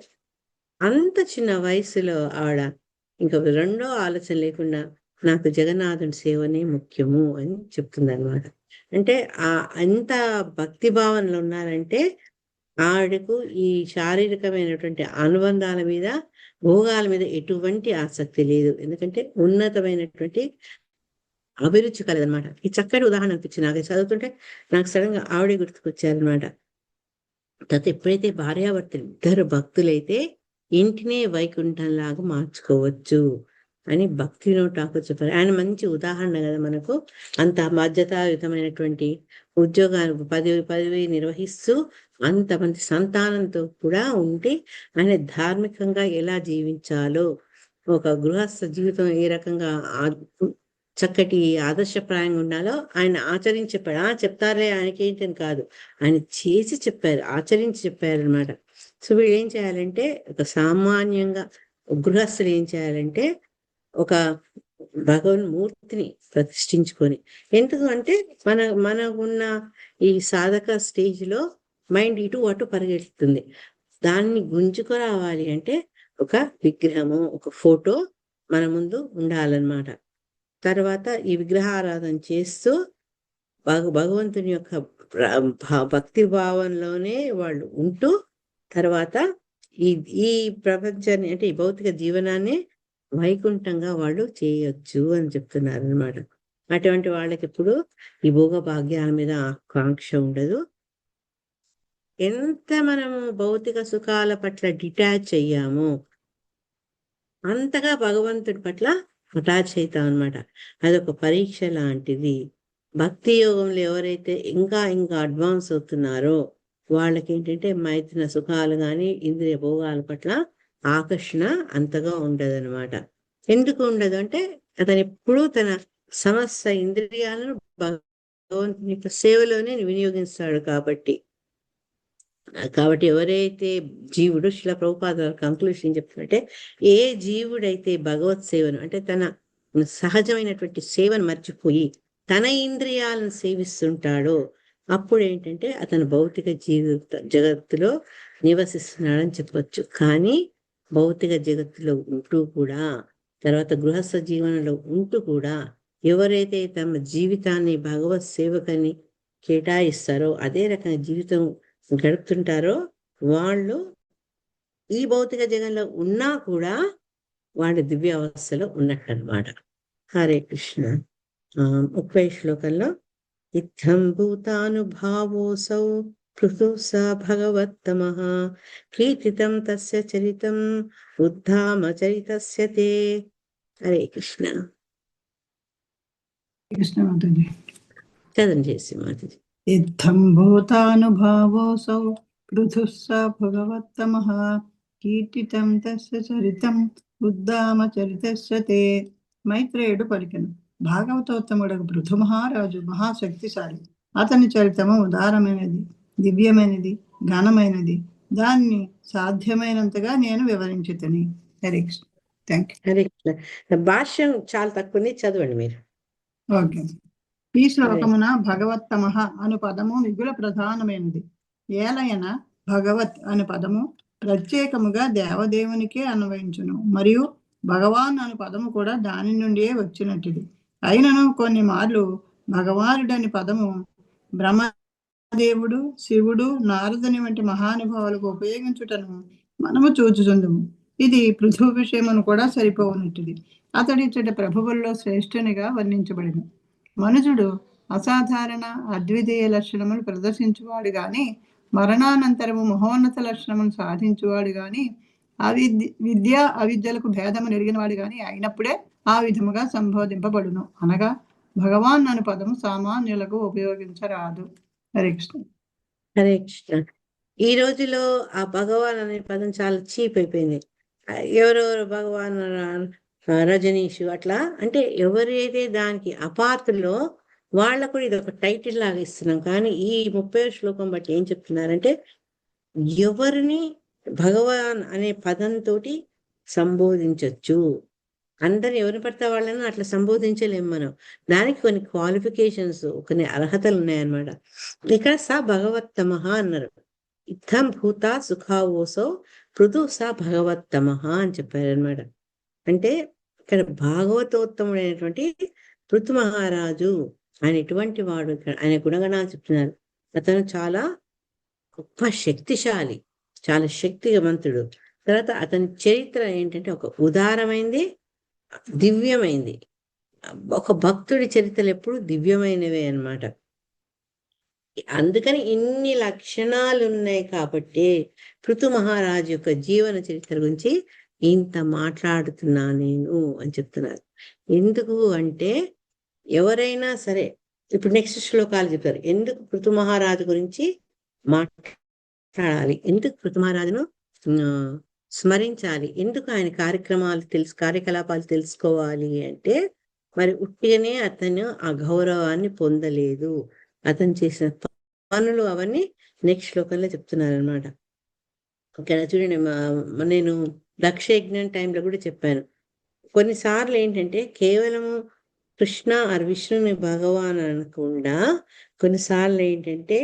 అంత చిన్న వయసులో ఆవిడ ఇంకా రెండో ఆలోచన లేకుండా నాకు జగన్నాథుని సేవనే ముఖ్యము అని చెప్తుంది అనమాట. అంటే అంత భక్తి భావనలు ఉన్నారంటే ఆవిడకు ఈ శారీరకమైనటువంటి అనుబంధాల మీద, భోగాల మీద ఎటువంటి ఆసక్తి లేదు. ఎందుకంటే ఉన్నతమైనటువంటి అభిరుచి కలదనమాట. ఈ చక్కటి ఉదాహరణ అనిపించింది నాకు చదువుతుంటే. నాకు సడన్ గా ఆవిడే గుర్తుకొచ్చారనమాట. తర్వాత ఎప్పుడైతే భార్యాభర్తలు ఇద్దరు భక్తులైతే ఇంటినే వైకుంఠంలాగా మార్చుకోవచ్చు అని భక్తిలో ఠాకూర్ చెప్పారు. ఆయన మంచి ఉదాహరణ కదా మనకు. అంత బాధ్యతాయుతమైనటువంటి ఉద్యోగాలు పదవి నిర్వహిస్తూ అంతమంది సంతానంతో కూడా ఉండి ఆయన ధార్మికంగా ఎలా జీవించాలో, ఒక గృహస్థ జీవితం ఏ రకంగా చక్కటి ఆదర్శప్రాయంగా ఉండాలో ఆయన ఆచరించి చెప్పాడు. చెప్తారులే ఆయనకి ఏంటని కాదు, ఆయన చేసి చెప్పారు, ఆచరించి చెప్పారు అనమాట. సో వీళ్ళు ఏం చేయాలంటే, ఒక సామాన్యంగా గృహస్థులు ఏం చేయాలంటే ఒక భగవన్మూర్తిని ప్రతిష్ఠించుకొని, ఎందుకు అంటే మనకున్న ఈ సాధక స్టేజ్లో మైండ్ ఇటు అటు పరిగెడుతుంది. దాన్ని గుంజుకురావాలి అంటే ఒక విగ్రహము, ఒక ఫోటో మన ముందు ఉండాలన్నమాట. తర్వాత ఈ విగ్రహారాధన చేస్తూ భగవంతుని యొక్క భక్తి భావంలోనే వాళ్ళు ఉంటూ, తర్వాత ఈ ప్రపంచాన్ని అంటే ఈ భౌతిక జీవనాన్ని వైకుంఠంగా వాళ్ళు చేయొచ్చు అని చెప్తున్నారు అనమాట. అటువంటి వాళ్ళకి ఇప్పుడు ఈ భోగ భాగ్యాల మీద ఆకాంక్ష ఉండదు. ఎంత మనము భౌతిక సుఖాల పట్ల డిటాచ్ అయ్యామో అంతగా భగవంతుడి పట్ల అటాచ్ అవుతాం అనమాట. అదొక పరీక్ష లాంటిది. భక్తి యోగంలో ఎవరైతే ఇంకా అడ్వాన్స్ అవుతున్నారో వాళ్ళకి ఏంటంటే మైథున సుఖాలు కానీ ఇంద్రియ భోగాల పట్ల ఆకర్షణ అంతగా ఉండదన్నమాట. ఎందుకు ఉండదు అంటే అతను ఎప్పుడూ తన సమస్త ఇంద్రియాలను భగవంతుని యొక్క సేవలోనే వినియోగిస్తాడు కాబట్టి ఎవరైతే జీవుడు, శిలా ప్రభుపాద కంక్లూషన్ చెప్తున్నట్టే, ఏ జీవుడైతే భగవత్ సేవను అంటే తన సహజమైనటువంటి సేవను మర్చిపోయి తన ఇంద్రియాలను సేవిస్తుంటాడో అప్పుడు ఏంటంటే అతను భౌతిక జగత్తులో నివసిస్తున్నాడని చెప్పవచ్చు. కానీ భౌతిక జగత్తులో ఉంటూ కూడా, తర్వాత గృహస్థ జీవనంలో ఉంటూ కూడా ఎవరైతే తమ జీవితాన్ని భగవత్ సేవకని కేటాయిస్తారో, అదే రకంగా జీవితం గడుపుతుంటారో వాళ్ళు ఈ భౌతిక జగంలో ఉన్నా కూడా వాళ్ళు దివ్య అవస్థలో ఉన్నట్టు అనమాట. హరే కృష్ణ. 30 శ్లోకంలో ఇత్థం భూతానుభావోసౌ పృథు స భగవత్తమః కీర్తితం తస్య చరితం ఉద్ధామ చరితస్య తే. హరే కృష్ణ. కృష్ణ మాతాజీ. చదవం చేసి మాతాజీ. ఇత్థం భూతానుభావోసౌ పృథుః స భగవత్తమః కీర్తితం తస్య చరితం ఉద్దామ చరితస్య తే. మైత్రేయుడు పలికెను, భాగవతోత్తముడకు పృథు మహారాజు మహాశక్తిశాలి. అతని చరితము ఉదారమైనది, దివ్యమైనది, ఘనమైనది. దాన్ని సాధ్యమైనంతగా నేను వివరించుతని. హరే కృష్ణ. Thank you. హరే కృష్ణ. భాష్యం చాలా తక్కువ, చదవండి మీరు. ఓకే. ఈ శ్లోకమున భగవత్తమః అను పదము మిగుల ప్రధానమైనది. ఏలయన భగవత్ అను పదము ప్రత్యేకముగా దేవదేవునికే అన్వయించును, మరియు భగవాన్ అను పదము కూడా దాని నుండియే వచ్చినట్టుది. అయినను కొన్ని మార్లు భగవానుడని పదము బ్రహ్మదేవుడు, శివుడు, నారదుని వంటి మహానుభావులకు ఉపయోగించుటను మనము చూచుచుందుము. ఇది పృథు విషయమును కూడా సరిపోనట్టుది. అతడిచ్చట ప్రభువుల్లో శ్రేష్ఠునిగా వర్ణించబడిన మనుజుడు అసాధారణ అద్వితీయ లక్షణములు ప్రదర్శించువాడు గాని, మరణానంతరము మహోన్నత లక్షణమును సాధించువాడు గాని, విద్య అవిద్యలకు భేదము నెరిగినవాడు గాని అయినప్పుడే ఆ విధముగా సంబోధింపబడును. అనగా భగవాన్ అను పదము సామాన్యులకు ఉపయోగించరాదు. హరే కృష్ణ. హరే కృష్ణ. ఈ రోజులో ఆ భగవాన్ అనే పదం చాలా చీప్ అయిపోయింది. ఎవరెవరు భగవాన్, రజనీషు అట్లా అంటే ఎవరైతే దానికి అపాత్రలో వాళ్ళకు కూడా ఇది ఒక టైటిల్ లాగా ఇస్తున్నాం. కానీ ఈ 30వ శ్లోకం బట్టి ఏం చెప్తున్నారంటే, ఎవరిని భగవాన్ అనే పదంతో సంబోధించవచ్చు. అందరిని ఎవరిని పడితే వాళ్ళని అట్లా సంబోధించలేము మనం. దానికి కొన్ని క్వాలిఫికేషన్స్, కొన్ని అర్హతలు ఉన్నాయన్నమాట. ఇక్కడ స భగవత్తమః అన్నారు. ఇత్థం భూత సుఖావోసో పృథు స భగవత్తమః అని చెప్పారనమాట. అంటే ఇక్కడ భాగవతోత్తముడైనటువంటి పృథు మహారాజు ఆయన ఎటువంటి వాడు, ఆయన గుణగణాలు చెప్తున్నారు. అతను చాలా గొప్ప శక్తిశాలి, చాలా శక్తివంతుడు. తర్వాత అతని చరిత్ర ఏంటంటే ఒక ఉదారమైంది, దివ్యమైంది. ఒక భక్తుడి చరిత్రలు ఎప్పుడు దివ్యమైనవే అన్నమాట. అందుకని ఇన్ని లక్షణాలు ఉన్నాయి కాబట్టి పృథు మహారాజు యొక్క జీవన చరిత్ర గురించి ఇంత మాట్లాడుతున్నా నేను అని చెప్తున్నారు. ఎందుకు అంటే ఎవరైనా సరే, ఇప్పుడు నెక్స్ట్ శ్లోకాలు చెప్తారు ఎందుకు పృథు మహారాజు గురించి మాట్లాడాలి, ఎందుకు పృథు మహారాజును స్మరించాలి, ఎందుకు ఆయన కార్యక్రమాలు కార్యకలాపాలు తెలుసుకోవాలి అంటే మరి ఉట్టిగానే అతను ఆ గౌరవాన్ని పొందలేదు. అతను చేసిన పనులు అవన్నీ నెక్స్ట్ శ్లోకంలో చెప్తున్నారు అనమాట. ఓకే, చూడండి, నేను దక్ష యజ్ఞం టైంలో కూడా చెప్పాను. కొన్నిసార్లు ఏంటంటే కేవలము కృష్ణ ఆర్ విష్ణుని భగవాన్ అనకుండా కొన్నిసార్లు ఏంటంటే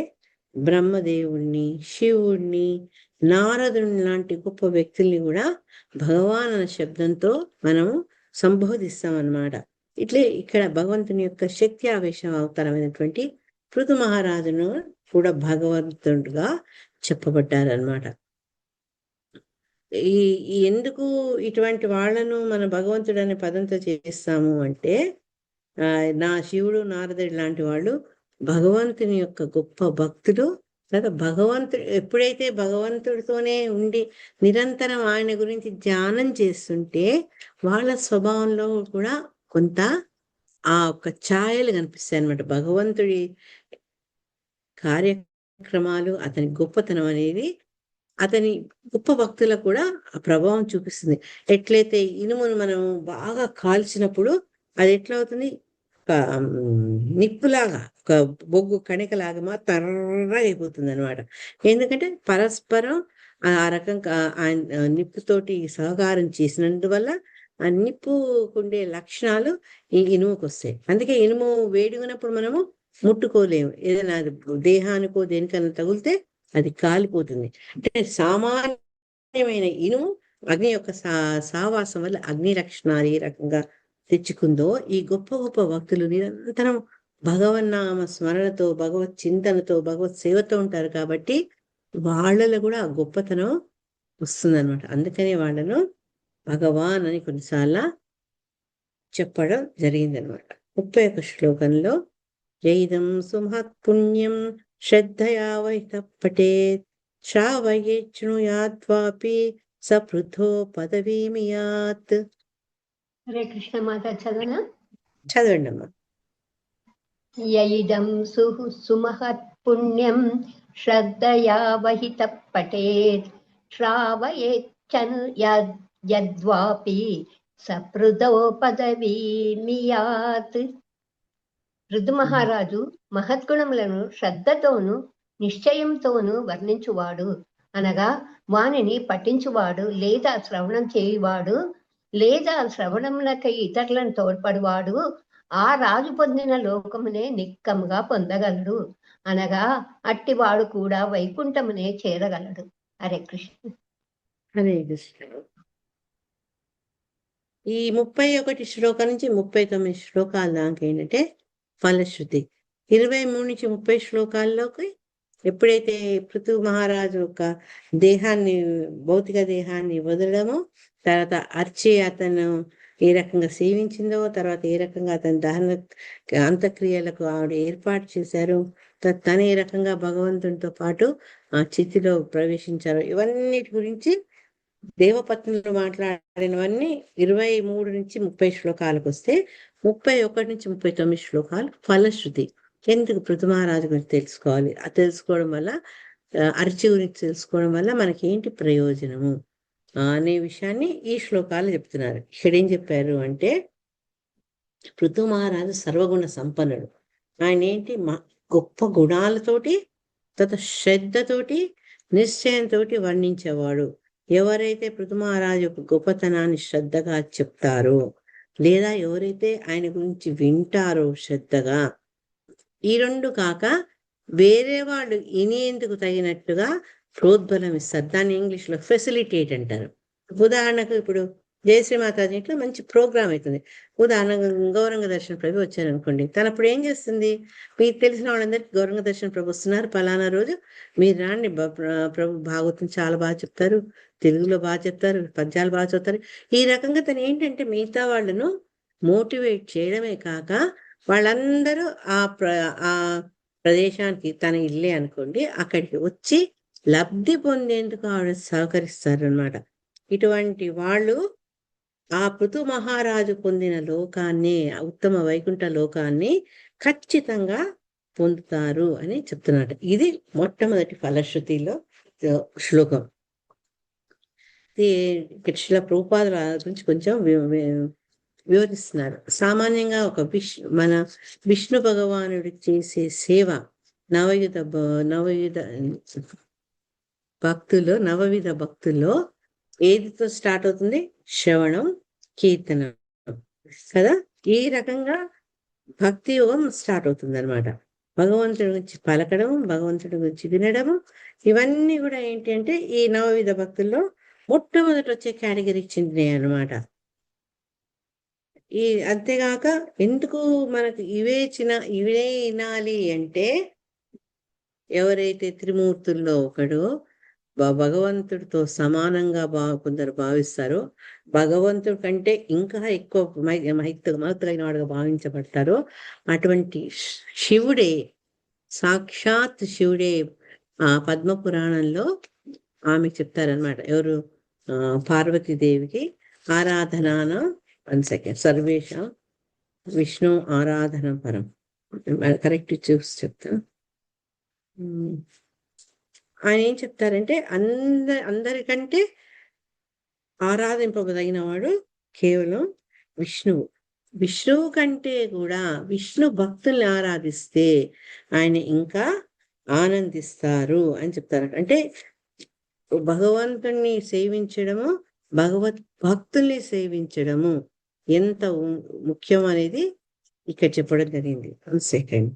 బ్రహ్మదేవుణ్ణి, శివుణ్ణి, నారదుని లాంటి గొప్ప వ్యక్తుల్ని కూడా భగవాన్ అనే శబ్దంతో మనము సంబోధిస్తాం అన్నమాట. ఇట్లే ఇక్కడ భగవంతుని యొక్క శక్తి ఆవేశం అవతారమైనటువంటి పృథు మహారాజును కూడా భగవంతుడుగా చెప్పబడ్డారనమాట. ఎందుకు ఇటువంటి వాళ్ళను మన భగవంతుడు అనే పదంతో చేస్తాము అంటే, నా శివుడు, నారదుడు లాంటి వాళ్ళు భగవంతుని యొక్క గొప్ప భక్తులు. లేదా భగవంతుడు ఎప్పుడైతే భగవంతుడితోనే ఉండి నిరంతరం ఆయన గురించి ధ్యానం చేస్తుంటే వాళ్ళ స్వభావంలో కూడా కొంత ఆ ఒక్క ఛాయలు కనిపిస్తాయి అన్నమాట. భగవంతుడి కార్యక్రమాలు, అతని గొప్పతనం అనేది అతని గొప్ప భక్తులకు కూడా ఆ ప్రభావం చూపిస్తుంది. ఎట్లయితే ఇనుమును మనం బాగా కాల్చినప్పుడు అది ఎట్లా అవుతుంది, ఒక నిప్పులాగా, ఒక బొగ్గు కణికలాగా తర్రగా అయిపోతుంది అనమాట. ఎందుకంటే పరస్పరం ఆ రకంగా ఆయన నిప్పుతోటి సహకారం చేసినందువల్ల ఆ నిప్పుకుండే లక్షణాలు ఈ ఇనుముకు వస్తాయి. అందుకే ఇనుము వేడిగినప్పుడు మనము ముట్టుకోలేము. ఏదైనా దేహానికో దేనికన్నా తగిలితే అది కాలిపోతుంది. అంటే సామాన్యమైన ఇనుము అగ్ని యొక్క సావాసం వల్ల అగ్ని లక్షణాలు ఏ రకంగా తెచ్చుకుందో, ఈ గొప్ప గొప్ప భక్తులు నిరంతరం భగవన్నామ స్మరణతో, భగవత్ చింతనతో, భగవత్ సేవతో ఉంటారు కాబట్టి వాళ్ళలో కూడా ఆ గొప్పతనం వస్తుందన్నమాట. అందుకనే వాళ్ళను భగవాన్ అని కొన్నిసార్లు చెప్పడం జరిగిందనమాట. 31 శ్లోకంలో జైదం సుమహత్ పుణ్యం శ్రద్ధయా వైత పఠేత్ శ్రావయేచ్ఛృణుయాద్వాపి సపృథో పదవీమియాత్. హరే కృష్ణ మాత చదవనా? చదవండి అమ్మా. యయిదం సుమహత్ పుణ్యం శ్రద్ధయా వహిత పఠేత్ శ్రావయేచ్చను యద్వాపి సపృథో పదవీమియాత్. ఋతు మహారాజు మహద్గుణములను శ్రద్ధతోను నిశ్చయంతోను వర్ణించువాడు, అనగా వానిని పఠించువాడు, లేదా శ్రవణం చేయువాడు, లేదా శ్రవణములకై ఇతరులను తోడ్పడువాడు ఆ రాజు పొందిన లోకమునే నిక్కముగా పొందగలడు, అనగా అట్టివాడు కూడా వైకుంఠమునే చేరగలడు. హరే కృష్ణ. హరే కృష్ణ. ఈ 31 శ్లోకం నుంచి 39 శ్లోకాల దాకా ఏంటంటే ఫలశ్రుతి. 23 నుంచి 30 శ్లోకాల్లోకి ఎప్పుడైతే పృథు మహారాజు యొక్క దేహాన్ని, భౌతిక దేహాన్ని వదలడమో, తర్వాత అర్చి అతను ఏ రకంగా సేవించిందో, తర్వాత ఏ రకంగా అతని దహన అంత్యక్రియలకు ఆవిడ ఏర్పాటు చేశారు, తను ఏ రకంగా భగవంతునితో పాటు ఆ చితిలో ప్రవేశించారు, ఇవన్నిటి గురించి దేవపత్నులు మాట్లాడినవన్నీ 23 నుంచి 30 శ్లోకాలకు వస్తే 31 నుంచి 39 శ్లోకాలు ఫలశ్రుతి. ఎందుకు పృథు మహారాజు గురించి తెలుసుకోవాలి, అది తెలుసుకోవడం వల్ల, అర్చి గురించి తెలుసుకోవడం వల్ల మనకి ఏంటి ప్రయోజనము అనే విషయాన్ని ఈ శ్లోకాలు చెప్తున్నారు. ఇక్కడ ఏం చెప్పారు అంటే, పృథు మహారాజు సర్వగుణ సంపన్నుడు. ఆయన ఏంటి, గొప్ప గుణాలతోటి, శ్రద్ధతోటి, నిశ్చయంతో వర్ణించేవాడు. ఎవరైతే పృథు మహారాజు యొక్క గొప్పతనాన్ని శ్రద్ధగా చెప్తారో, లేదా ఎవరైతే ఆయన గురించి వింటారో శ్రద్ధగా, ఈ రెండు కాక వేరే వాళ్ళు వినేందుకు తగినట్టుగా ప్రోద్బలం ఇస్తారు. దాన్ని ఇంగ్లీష్లో ఫెసిలిటేట్ అంటారు. ఉదాహరణకు ఇప్పుడు జయశ్రీ మాతాజీ ఇంట్లో మంచి ప్రోగ్రామ్ అవుతుంది. ఉదాహరణకు గౌరంగ దర్శన ప్రభు వచ్చారనుకోండి, తను అప్పుడు ఏం చేస్తుంది, మీకు తెలిసిన వాళ్ళందరికీ గౌరంగ దర్శన ప్రభు వస్తున్నారు, పలానా రోజు మీరు రాండి, ప్రభు భాగవతం చాలా బాగా చెప్తారు, తెలుగులో బాగా చెప్తారు, పద్యాలు బాగా చెప్తారు. ఈ రకంగా తను ఏంటంటే మిగతా వాళ్ళను మోటివేట్ చేయడమే కాక, వాళ్ళందరూ ఆ ప్రదేశానికి, తన ఇల్లే అనుకోండి, అక్కడికి వచ్చి లబ్ధి పొందేందుకు ఆవిడ సహకరిస్తారు అనమాట. ఇటువంటి వాళ్ళు ఆ పృథు మహారాజు పొందిన లోకాన్ని, ఉత్తమ వైకుంఠ లోకాన్ని ఖచ్చితంగా పొందుతారు అని చెప్తున్నట్టు. ఇది మొట్టమొదటి ఫలశ్రుతిలో శ్లోకం. శ్రీల ప్రభుపాదుల గురించి కొంచెం వివరిస్తున్నారు. సామాన్యంగా ఒక మన విష్ణు భగవానుడి చేసే సేవ నవవిధ భక్తుల్లో ఏదితో స్టార్ట్ అవుతుంది? శ్రవణం, కీర్తనం కదా. ఈ రకంగా భక్తి యోగం స్టార్ట్ అవుతుంది అనమాట. భగవంతుడి గురించి పలకడం, భగవంతుడి గురించి వినడము, ఇవన్నీ కూడా ఏంటి అంటే ఈ నవవిధ భక్తుల్లో మొట్టమొదటి వచ్చే కేటగిరీకి చెందినవి అనమాట. అంతేగాక ఎందుకు మనకు ఇవే వినాలి అంటే, ఎవరైతే త్రిమూర్తుల్లో ఒకడు భగవంతుడితో సమానంగా కొందరు భావిస్తారో, భగవంతుడి కంటే ఇంకా ఎక్కువ మహత్తులైన వాడుగా భావించబడతారో, అటువంటి శివుడే, సాక్షాత్ శివుడే ఆ పద్మ పురాణంలో ఆమె చెప్తారనమాట. ఎవరు? పార్వతీదేవికి ఆరాధనాన 1 సెకండ్ సర్వేష విష్ణు ఆరాధన పరం, కరెక్ట్ చూసి చెప్తా. ఆయన ఏం చెప్తారంటే, అందరికంటే ఆరాధింపదగిన వాడు కేవలం విష్ణువు. విష్ణువు కంటే కూడా విష్ణు భక్తుల్ని ఆరాధిస్తే ఆయన ఇంకా ఆనందిస్తారు అని చెప్తారు. అంటే భగవంతుణ్ణి సేవించడము, భక్తుల్ని సేవించడము ఎంత ముఖ్యం అనేది ఇక్కడ చెప్పడం జరిగింది. 1 సెకండ్.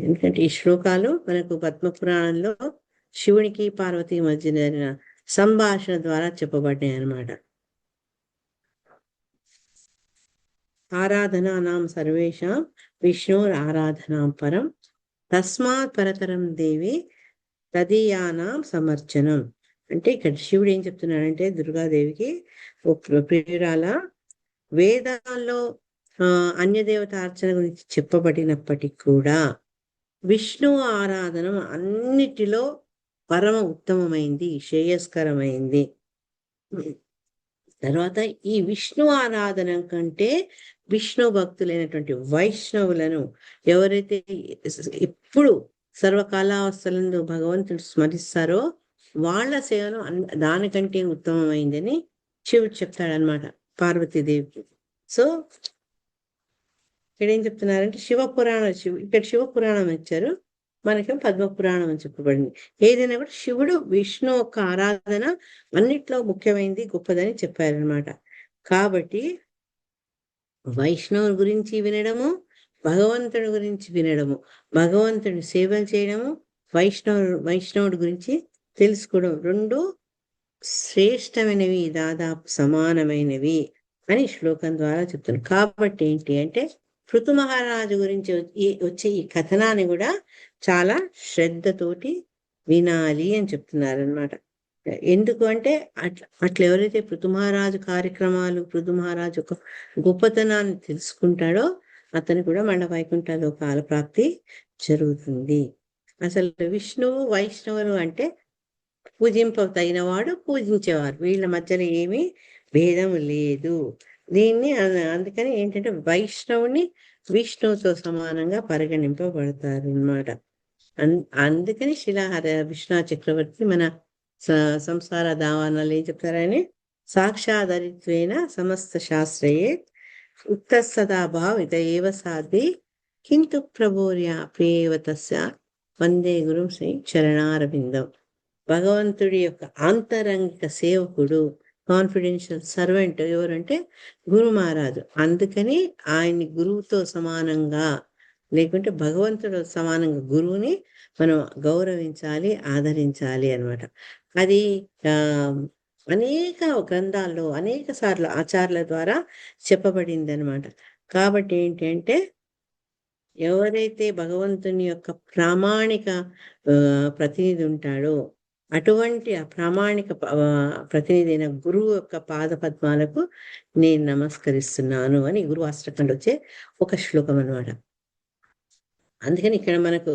ఎందుకంటే ఈ శ్లోకాలు మనకు పద్మపురాణంలో శివునికి పార్వతి మధ్య జరిగిన సంభాషణ ద్వారా చెప్పబడ్డాయి అన్నమాట. ఆరాధనానాం సర్వేషాం విష్ణుర్ ఆరాధనాం పరం తస్మాత్ పరతరం దేవి తదీయానాం సమర్చనం. అంటే ఇక్కడ శివుడు ఏం చెప్తున్నాడంటే, దుర్గాదేవికి ప్రియురాల, వేదాల్లో అన్యదేవత అర్చన గురించి చెప్పబడినప్పటికీ కూడా విష్ణు ఆరాధన అన్నిటిలో పరమ ఉత్తమమైంది, శ్రేయస్కరమైంది. తర్వాత ఈ విష్ణు ఆరాధన కంటే విష్ణు భక్తులైనటువంటి వైష్ణవులను ఎవరైతే ఎప్పుడు సర్వకాలావస్థలందు భగవంతుడు స్మరిస్తారో వాళ్ళ సేవను దానికంటే ఉత్తమమైందని శివుడు చెప్తాడనమాట పార్వతీదేవికి. సో ఇక్కడ ఏం చెప్తున్నారంటే ఇక్కడ శివపురాణం ఇచ్చారు, మనకేం పద్మపురాణం అని చెప్పబడింది. ఏదైనా కూడా శివుడు విష్ణు యొక్క ఆరాధన అన్నిట్లో ముఖ్యమైనది, గొప్పదని చెప్పారనమాట. కాబట్టి వైష్ణవుని గురించి వినడము, భగవంతుడి గురించి వినడము, భగవంతుని సేవలు చేయడము, వైష్ణవుడి గురించి తెలుసుకోవడం రెండు శ్రేష్టమైనవి, దాదాపు సమానమైనవి అని శ్లోకం ద్వారా చెప్తున్నారు. కాబట్టి ఏంటి అంటే పృథు మహారాజు గురించి వచ్చే ఈ కథనాన్ని కూడా చాలా శ్రద్ధతోటి వినాలి అని చెప్తున్నారు అనమాట. ఎందుకు అంటే అట్లా ఎవరైతే పృథు మహారాజు కార్యక్రమాలు, పృథు మహారాజు యొక్క గొప్పతనాన్ని తెలుసుకుంటాడో అతను కూడా మండ వైకుంఠ లోకాల ప్రాప్తి జరుగుతుంది. అసలు విష్ణువు వైష్ణవులు అంటే తగినవాడు, పూజించేవారు, వీళ్ళ మధ్యలో ఏమీ భేదం లేదు. దీన్ని అందుకని ఏంటంటే వైష్ణవుని విష్ణువుతో సమానంగా పరిగణింపబడతారు అన్నమాట. అందుకని శిలాహార విష్ణు చక్రవర్తి మన సంసార దావానాలు ఏం చెప్తారని, సాక్షాదరిత్వేన సమస్త శాస్త్రయే ఉక్త సదాభావిత ఏవ సాధి కింటు ప్రభోర్య ప్రియవతస్య వందే గురు శ్రీ చరణారవిందం. భగవంతుడి యొక్క ఆంతరంగిక సేవకుడు, కాన్ఫిడెన్షియల్ సర్వెంట్ ఎవరంటే గురు మహారాజు. అందుకని ఆయన్ని గురువుతో సమానంగా, లేకుంటే భగవంతుడు సమానంగా గురువుని మనం గౌరవించాలి, ఆదరించాలి అనమాట. అది అనేక గ్రంథాల్లో అనేక సార్లు ఆచార్యుల ద్వారా చెప్పబడింది అనమాట. కాబట్టి ఏంటంటే ఎవరైతే భగవంతుని యొక్క ప్రామాణిక ప్రతినిధి ఉంటాడో అటువంటి ఆ ప్రామాణిక ప్రతినిధి అయిన గురువు యొక్క పాద పద్మాలకు నేను నమస్కరిస్తున్నాను అని గురు అష్టకంలో వచ్చే ఒక శ్లోకం అనమాట. అందుకని ఇక్కడ మనకు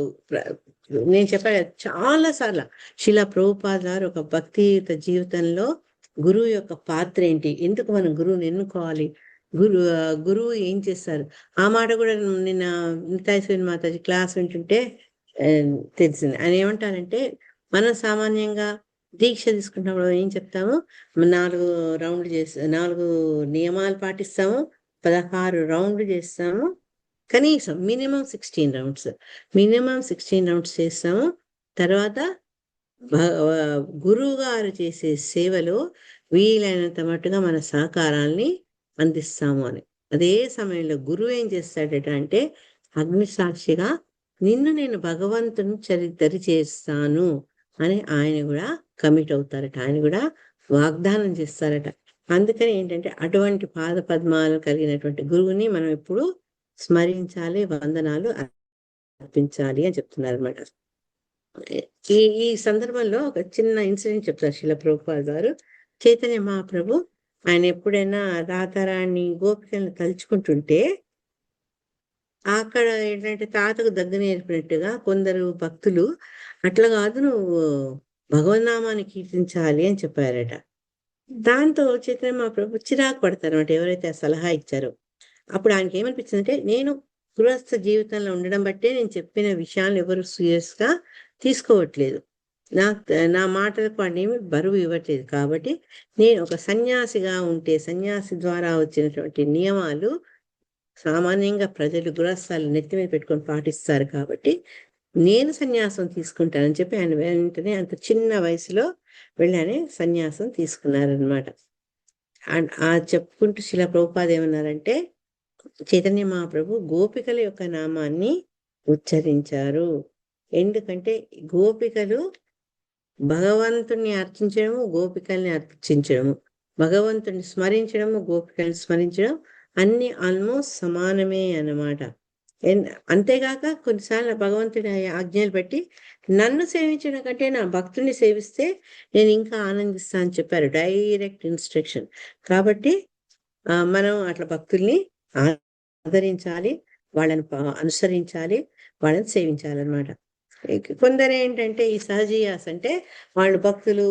నేను చెప్పా చాలా సార్లు శిలా ప్రభుపాద గారు ఒక భక్తియుత జీవితంలో గురువు యొక్క పాత్ర ఏంటి, ఎందుకు మనం గురువుని ఎన్నుకోవాలి, గురువు ఏం చేస్తారు, ఆ మాట కూడా నిన్న నితాయశ్వరి మాతాజీ క్లాస్ వింటుంటే తెలిసింది. ఆయన ఏమంటారంటే, మనం సామాన్యంగా దీక్ష తీసుకున్నప్పుడు ఏం చెప్తాము? 4 రౌండ్లు చేసి 4 నియమాలు పాటిస్తాము, 16 రౌండ్లు చేస్తాము, కనీసం మినిమం 16 రౌండ్స్, మినిమం 16 రౌండ్స్ చేస్తాము. తర్వాత గురువు గారు చేసే సేవలో వీలైనంత మట్టుగా మన సహకారాల్ని అందిస్తాము అని. అదే సమయంలో గురువు ఏం చేస్తాడట అంటే, అగ్ని సాక్షిగా నిన్ను నేను భగవంతుని దరి చేస్తాను అని ఆయన కూడా కమిట్ అవుతారట, ఆయన కూడా వాగ్దానం చేస్తారట. అందుకని ఏంటంటే అటువంటి పాద పద్మాలు కలిగినటువంటి గురువుని మనం ఎప్పుడు స్మరించాలి, వందనాలు అర్పించాలి అని చెప్తున్నారు అనమాట. ఈ ఈ సందర్భంలో ఒక చిన్న ఇన్సిడెంట్ చెప్తారు శిల ప్రభుపాద గారు. చైతన్య మహాప్రభు ఆయన ఎప్పుడైనా రాధారాణి గోపికలను తలుచుకుంటుంటే అక్కడ ఏంటంటే తాతకు దగ్గర నేర్పినట్టుగా కొందరు భక్తులు అట్లా కాదు, నువ్వు భగవన్నామాన్ని కీర్తించాలి అని చెప్పారట. దాంతో చైతన్య మహాప్రభు చిరాకు పడతారన్నమాట ఎవరైతే ఆ సలహా ఇచ్చారో. అప్పుడు ఆయనకి ఏమనిపించిందంటే, నేను గృహస్థ జీవితంలో ఉండడం బట్టే నేను చెప్పిన విషయాలు ఎవరు సీరియస్ గా తీసుకోవట్లేదు, నా మాటలకు వాడిని బరువు ఇవ్వట్లేదు. కాబట్టి నేను ఒక సన్యాసిగా ఉంటే సన్యాసి ద్వారా వచ్చినటువంటి నియమాలు సామాన్యంగా ప్రజలు గృహస్థాలు నెత్తి మీద పెట్టుకొని పాటిస్తారు, కాబట్టి నేను సన్యాసం తీసుకుంటానని చెప్పి ఆయన వెంటనే అంత చిన్న వయసులో వెళ్ళానే సన్యాసం తీసుకున్నారనమాట. ఆ చెప్పుకుంటూ శిల ప్రభుపాద ఏమన్నారంటే, చైతన్య మహాప్రభు గోపికల యొక్క నామాన్ని ఉచ్చరించారు. ఎందుకంటే గోపికలు భగవంతుణ్ణి అర్చించడము, గోపికల్ని అర్చించడము, భగవంతుని స్మరించడము, గోపికల్ని స్మరించడం అన్ని ఆల్మోస్ట్ సమానమే అన్నమాట. అంతేగాక కొన్నిసార్లు భగవంతుడి ఆజ్ఞలు బట్టి నన్ను సేవించడం కంటే నా భక్తుని సేవిస్తే నేను ఇంకా ఆనందిస్తా అని చెప్పారు, డైరెక్ట్ ఇన్స్ట్రక్షన్. కాబట్టి మనం అట్లా భక్తుల్ని ఆదరించాలి, వాళ్ళని అనుసరించాలి, వాళ్ళని సేవించాలన్నమాట. కొందరు ఏంటంటే ఈ సహజీయాస్ అంటే వాళ్ళు భక్తులు,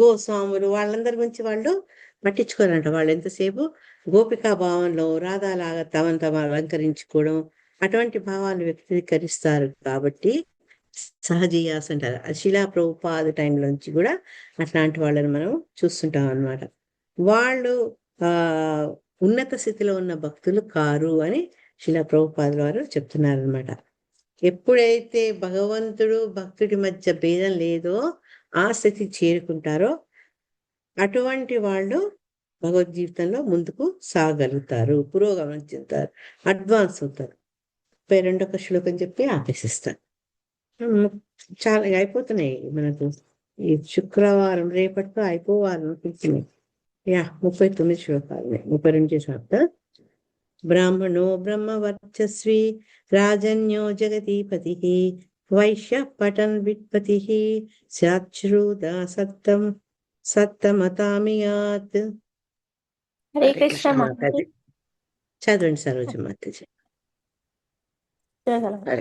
గోస్వాములు వాళ్ళందరి గురించి వాళ్ళు పట్టించుకోరంట. వాళ్ళు ఎంతసేపు గోపికా భావంలో రాధాలాగా తమను తమ అలంకరించుకోవడం అటువంటి భావాలు వ్యక్తీకరిస్తారు. కాబట్టి సహజీయాస్ అంటారు. శిలా ప్రభుపాద టైంలోంచి కూడా అట్లాంటి వాళ్ళని మనం చూస్తుంటాం అన్నమాట. వాళ్ళు ఉన్నత స్థితిలో ఉన్న భక్తులు కారు అని శిలా ప్రభుపాదుల వారు చెప్తున్నారు అనమాట. ఎప్పుడైతే భగవంతుడు భక్తుడి మధ్య భేదం లేదో ఆ స్థితి చేరుకుంటారో అటువంటి వాళ్ళు భగవద్ జీవితంలో ముందుకు సాగలుగుతారు, పురోగమనం చెందుతారు, అడ్వాన్స్ అవుతారు. 32వ శ్లోకం చెప్పి ఆపేసిస్తాను. చాలా అయిపోతున్నాయి మనకు ఈ శుక్రవారం, రేపటితో అయిపోవాలనుకుంటున్నాయి. 39 శ్లోకాలు, 32 శాతం. బ్రాహ్మణో బ్రహ్మవర్చస్వి రాజన్యో జగదీపతి వైశ్య పటన్ విత్పతి స్యాచ్రుదా సత్తమతామియాత్. హరే కృష్ణ మాతాజీ. చదవండి సరోజ మాతాజీ.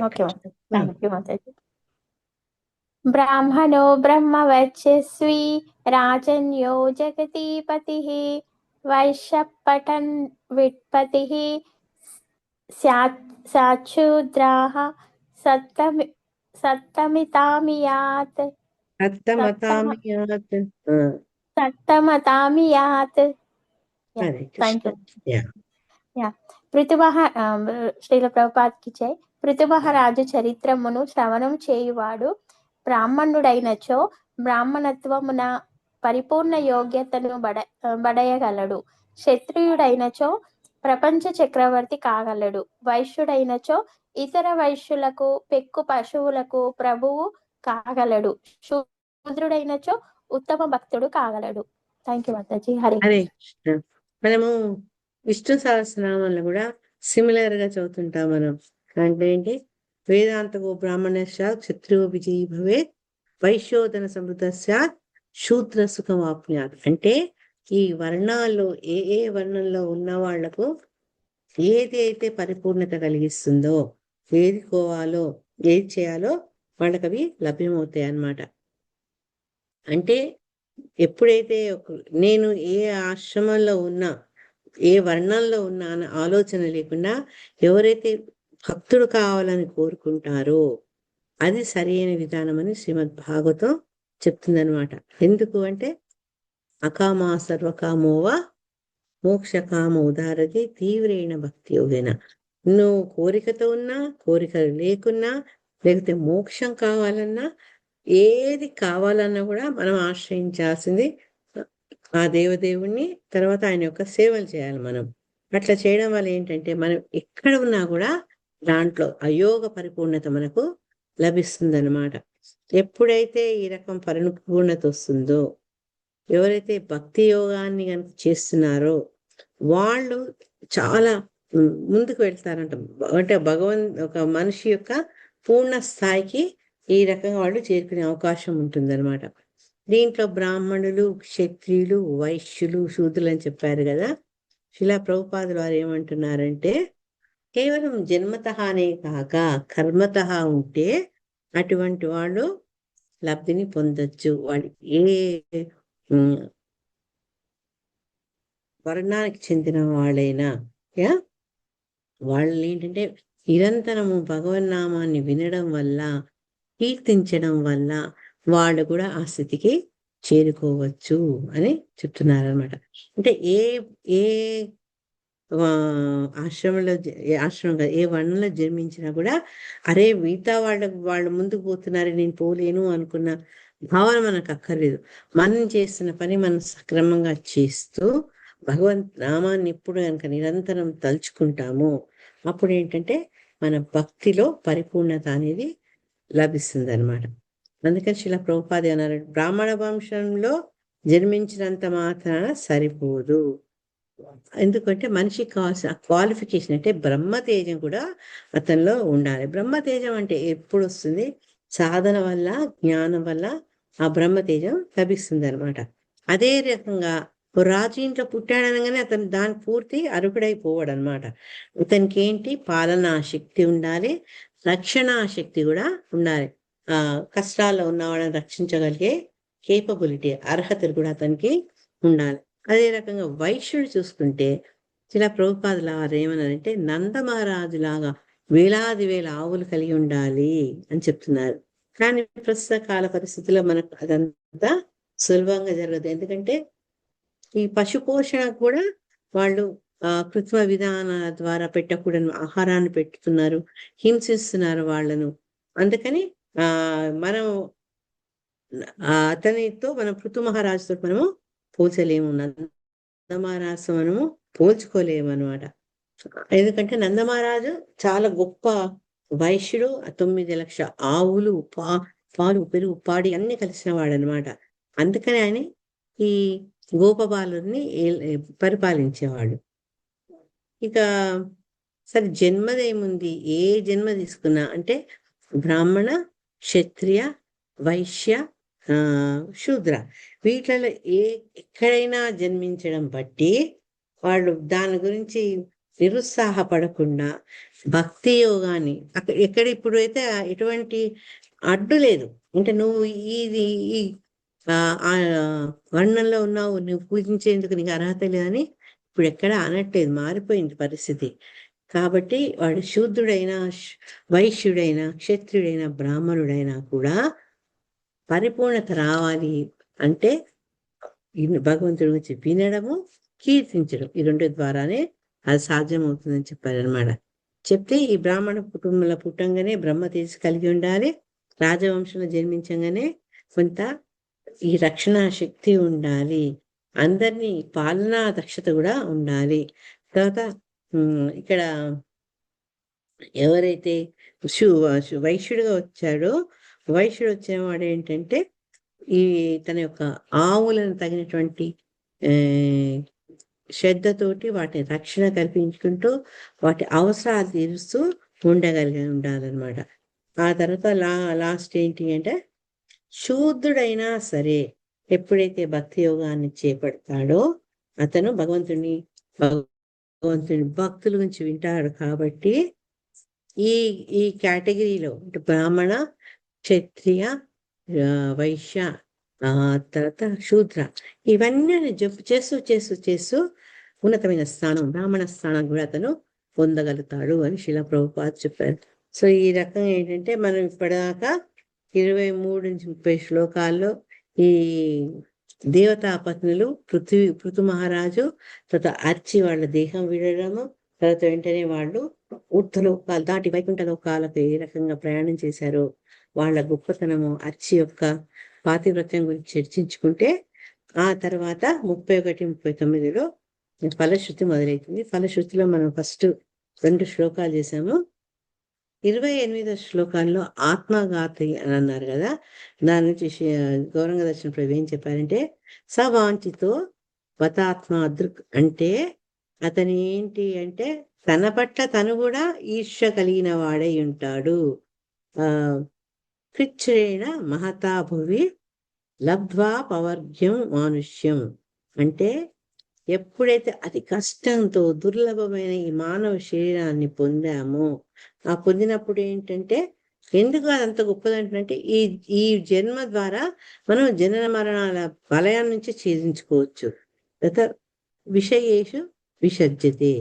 ఓకే మాతాజీ, థ్యాంక్ యూ మాతాజీ. బ్రాహ్మణో బ్రహ్మవర్చస్వి రాజన్యో జగదీపతి వైశ్య పటన్ విత్పతి సాచ్యూద్రాః సత్తమితామియాత్. శ్రీల ప్రభుపాద్కి జై. పృథుమహారాజు చరిత్రమును శ్రవణం చేయువాడు బ్రాహ్మణుడైనచో బ్రాహ్మణత్వమున పరిపూర్ణ యోగ్యతను బడయగలడు. క్షత్రియుడైనచో ప్రపంచ చక్రవర్తి కాగలడు. వైశ్యుడైనచో ఇతర వైశ్యులకు, పెక్కు పశువులకు ప్రభువు కాగలడు. శూద్రుడైనచో ఉత్తమ భక్తుడు కాగలడు. థ్యాంక్ యూ మాతాజీ. హరే కృష్ణ. మనము విష్ణు సహస్రనామంలో కూడా సిమిలర్ గా చదువుతుంటాం మనం. అంటే ఏంటి? వేదాంతకో బ్రాహ్మణ స్యాత్ క్షత్రియో విజయీ భవేత్ వైశ్యోధన సమృద్ధ స్యాత్ శూద్ర సుఖమాప్యాత్. అంటే ఈ వర్ణాల్లో ఏ వర్ణంలో ఉన్న వాళ్లకు ఏది అయితే పరిపూర్ణత కలిగిస్తుందో, ఏది కోవాలో, ఏది చేయాలో వాళ్ళకి అవి లభ్యమవుతాయి అన్నమాట. అంటే ఎప్పుడైతే నేను ఏ ఆశ్రమంలో ఉన్నా, ఏ వర్ణంలో ఉన్నా అన్న ఆలోచన లేకుండా ఎవరైతే భక్తుడు కావాలని కోరుకుంటారో అది సరైన విధానం అని శ్రీమద్ భాగవతం చెప్తుందనమాట. ఎందుకు అంటే అకామా సర్వకామోవా మోక్షకామ ఉదారది తీవ్రేణ భక్తి యోగేన. నువ్వు కోరికతో ఉన్నా, కోరికలు లేకున్నా, లేకపోతే మోక్షం కావాలన్నా, ఏది కావాలన్నా కూడా మనం ఆశ్రయించాల్సింది ఆ దేవదేవుణ్ణి. తర్వాత ఆయన యొక్క సేవలు చేయాలి మనం. అట్లా చేయడం వల్ల ఏంటంటే మనం ఎక్కడ ఉన్నా కూడా దాంట్లో అయోగ పరిపూర్ణత మనకు లభిస్తుందన్నమాట. ఎప్పుడైతే ఈ రకం పరిపూర్ణత వస్తుందో, ఎవరైతే భక్తి యోగాన్ని కనుక చేస్తున్నారో వాళ్ళు చాలా ముందుకు వెళ్తారంట. అంటే ఒక మనిషి యొక్క పూర్ణ స్థాయికి ఈ రకంగా వాళ్ళు చేరుకునే అవకాశం ఉంటుందన్నమాట. దీంట్లో బ్రాహ్మణులు, క్షత్రియులు, వైశ్యులు, శూద్రులు అని చెప్పారు కదా. శిలా ప్రభుపాదులు వారు ఏమంటున్నారంటే కేవలం జన్మతహానే కాక కర్మతః ఉంటే అటువంటి వాళ్ళు లబ్ధిని పొందొచ్చు. వాళ్ళు ఏ వర్ణానికి చెందిన వాళ్ళైనా వాళ్ళు ఏంటంటే నిరంతరము భగవన్నామాన్ని వినడం వల్ల, కీర్తించడం వల్ల వాళ్ళు కూడా ఆ స్థితికి చేరుకోవచ్చు అని చెప్తున్నారనమాట. అంటే ఏ ఏ ఆశ్రమంలో ఏ వర్ణంలో జన్మించినా కూడా అరే మిగతా వాళ్ళు ముందుకు పోతున్నారు, నేను పోలేను అనుకున్న భావన మనకు అక్కర్లేదు. మనం చేస్తున్న పని మనం సక్రమంగా చేస్తూ భగవంత్ నామాన్ని ఎప్పుడు కనుక నిరంతరం తలుచుకుంటామో అప్పుడు ఏంటంటే మన భక్తిలో పరిపూర్ణత అనేది లభిస్తుంది అనమాట. అందుకని శిలా ప్రభుపాది అన్నారు, బ్రాహ్మణ వంశంలో జన్మించినంత మాత్రాన సరిపోదు. ఎందుకంటే మనిషికి కావాల్సిన క్వాలిఫికేషన్ అంటే బ్రహ్మతేజం కూడా అతనిలో ఉండాలి. బ్రహ్మతేజం అంటే ఎప్పుడు వస్తుంది? సాధన వల్ల, జ్ఞానం వల్ల ఆ బ్రహ్మతేజం లభిస్తుంది అనమాట. అదే రకంగా రాజు ఇంట్లో పుట్టాడనగానే అతను దాని పూర్తి అర్హుడైపోవాడు అనమాట. ఇతనికి ఏంటి? పాలనా శక్తి ఉండాలి, రక్షణ శక్తి కూడా ఉండాలి. కష్టాల్లో ఉన్న వాళ్ళని రక్షించగలిగే కేపబిలిటీ, అర్హతలు కూడా అతనికి ఉండాలి. అదే రకంగా వైశ్యుడు చూసుకుంటే శిలా ప్రభుపాదుల వారు ఏమన్నారంటే నందమహారాజు లాగా వేలాది వేల ఆవులు కలిగి ఉండాలి అని చెప్తున్నారు. కానీ ప్రస్తుత కాల పరిస్థితుల్లో మనకు అదంతా సులభంగా జరగదు. ఎందుకంటే ఈ పశు పోషణ కూడా వాళ్ళు కృత్రిమ విధానాల ద్వారా పెట్టకూడని ఆహారాన్ని పెట్టుతున్నారు, హింసిస్తున్నారు వాళ్ళను. అందుకని మనం అతనితో మనం పృథు మహారాజుతో మనము పోల్చలేము, నందమహారాజు మనము పోల్చుకోలేము అనమాట. ఎందుకంటే నందమహారాజు చాలా గొప్ప వైశ్యుడు, 9 లక్షల ఆవులు, పాలు, పెరుగు, పాడి అన్ని కలిసిన వాడు అనమాట. అందుకని ఆయన ఈ గోపబాలుని పరిపాలించేవాడు. ఇక సరే జన్మదేముంది, ఏ జన్మ తీసుకున్నా అంటే బ్రాహ్మణ, క్షత్రియ, వైశ్య, శూద్ర వీటిలలో ఎక్కడైనా జన్మించడం బట్టి వాళ్ళు దాని గురించి నిరుత్సాహపడకుండా భక్తి యోగాన్ని ఎక్కడ ఇప్పుడు అయితే ఎటువంటి అడ్డు లేదు. అంటే నువ్వు ఈ వర్ణంలో ఉన్నావు, నువ్వు పూజించేందుకు నీకు అర్హత లేదని ఇప్పుడు ఎక్కడ అనట్లేదు, మారిపోయింది పరిస్థితి. కాబట్టి వాడు శూద్రుడైనా, వైశ్యుడైనా, క్షత్రియుడైనా, బ్రాహ్మణుడైనా కూడా పరిపూర్ణత రావాలి అంటే భగవంతుడి గురించి వినడము, కీర్తించడం, ఈ రెండు ద్వారానే అది సాధ్యమవుతుందని చెప్పారనమాట. చెప్తే ఈ బ్రాహ్మణ కుటుంబంలో పుట్టంగానే బ్రహ్మ తేజస్సు కలిగి ఉండాలి, రాజవంశంలో జన్మించగానే కొంత ఈ రక్షణ శక్తి ఉండాలి, అందరినీ పాలనా దక్షత కూడా ఉండాలి. తర్వాత ఇక్కడ ఎవరైతే వైశ్యుడిగా వచ్చాడో, వైశ్యుడు వచ్చిన వాడు ఏంటంటే ఈ తన యొక్క ఆవులను తగినటువంటి శ్రద్ధతోటి వాటిని రక్షణ కల్పించుకుంటూ వాటి అవసరాలు తీరుస్తూ ఉండగలిగి ఉండాలన్నమాట. ఆ తర్వాత లాస్ట్ ఏంటి అంటే శూద్రుడైనా సరే ఎప్పుడైతే భక్తి యోగాన్ని చేపడతాడో అతను భగవంతుని భక్తుల గురించి వింటాడు. కాబట్టి ఈ కేటగిరీలో అంటే బ్రాహ్మణ, క్షత్రియ, వైశ్య, తర్వాత శూద్ర ఇవన్నీ జంపు చేస్తూ ఉన్నతమైన స్థానం, బ్రాహ్మణ స్థానం కూడా అతను పొందగలుగుతాడు అని శిలా ప్రభుపాద చెప్పారు. సో ఈ రకంగా ఏంటంటే మనం ఇప్పటిదాకా 23 నుంచి 30 శ్లోకాల్లో ఈ దేవతా పత్నులు పృథు మహారాజు, తర్వాత అర్చి వాళ్ళ దేహం విడడము, తర్వాత వెంటనే వాళ్ళు ఊర్ధ్వలోకాలు దాటి వైకుంఠ లోకాలకు ఏ రకంగా ప్రయాణం చేశారో వాళ్ళ గొప్పతనము, అర్చి యొక్క పాతివ్రత్యం గురించి చర్చించుకుంటే ఆ తర్వాత 31-39లో ఫలశ్రుతి మొదలవుతుంది. ఫలశ్రుతిలో మనం ఫస్ట్ 2 శ్లోకాలు చేసాము. 28వ శ్లోకాల్లో ఆత్మఘాతి అని అన్నారు కదా, దాని నుంచి గౌరంగ దర్శన ప్రభు ఏం చెప్పారంటే, సవాంఛితో వతాత్మ అదృక్ అంటే అతని ఏంటి అంటే తన పట్ల తను కూడా ఈర్ష్య కలిగిన వాడై ఉంటాడు. కృచ్ఛ్రేణ మహతా భువి లబ్ధ్వా పవర్గ్యం మానుష్యం అంటే ఎప్పుడైతే అతి కష్టంతో దుర్లభమైన ఈ మానవ శరీరాన్ని పొందామో, ఆ పొందినప్పుడు ఏంటంటే ఎందుకు అదంత గొప్పదంటే ఈ జన్మ ద్వారా మనం జనన మరణాల వలయం నుంచి ఛేదించుకోవచ్చు. గత విషయేషు విసర్జతే.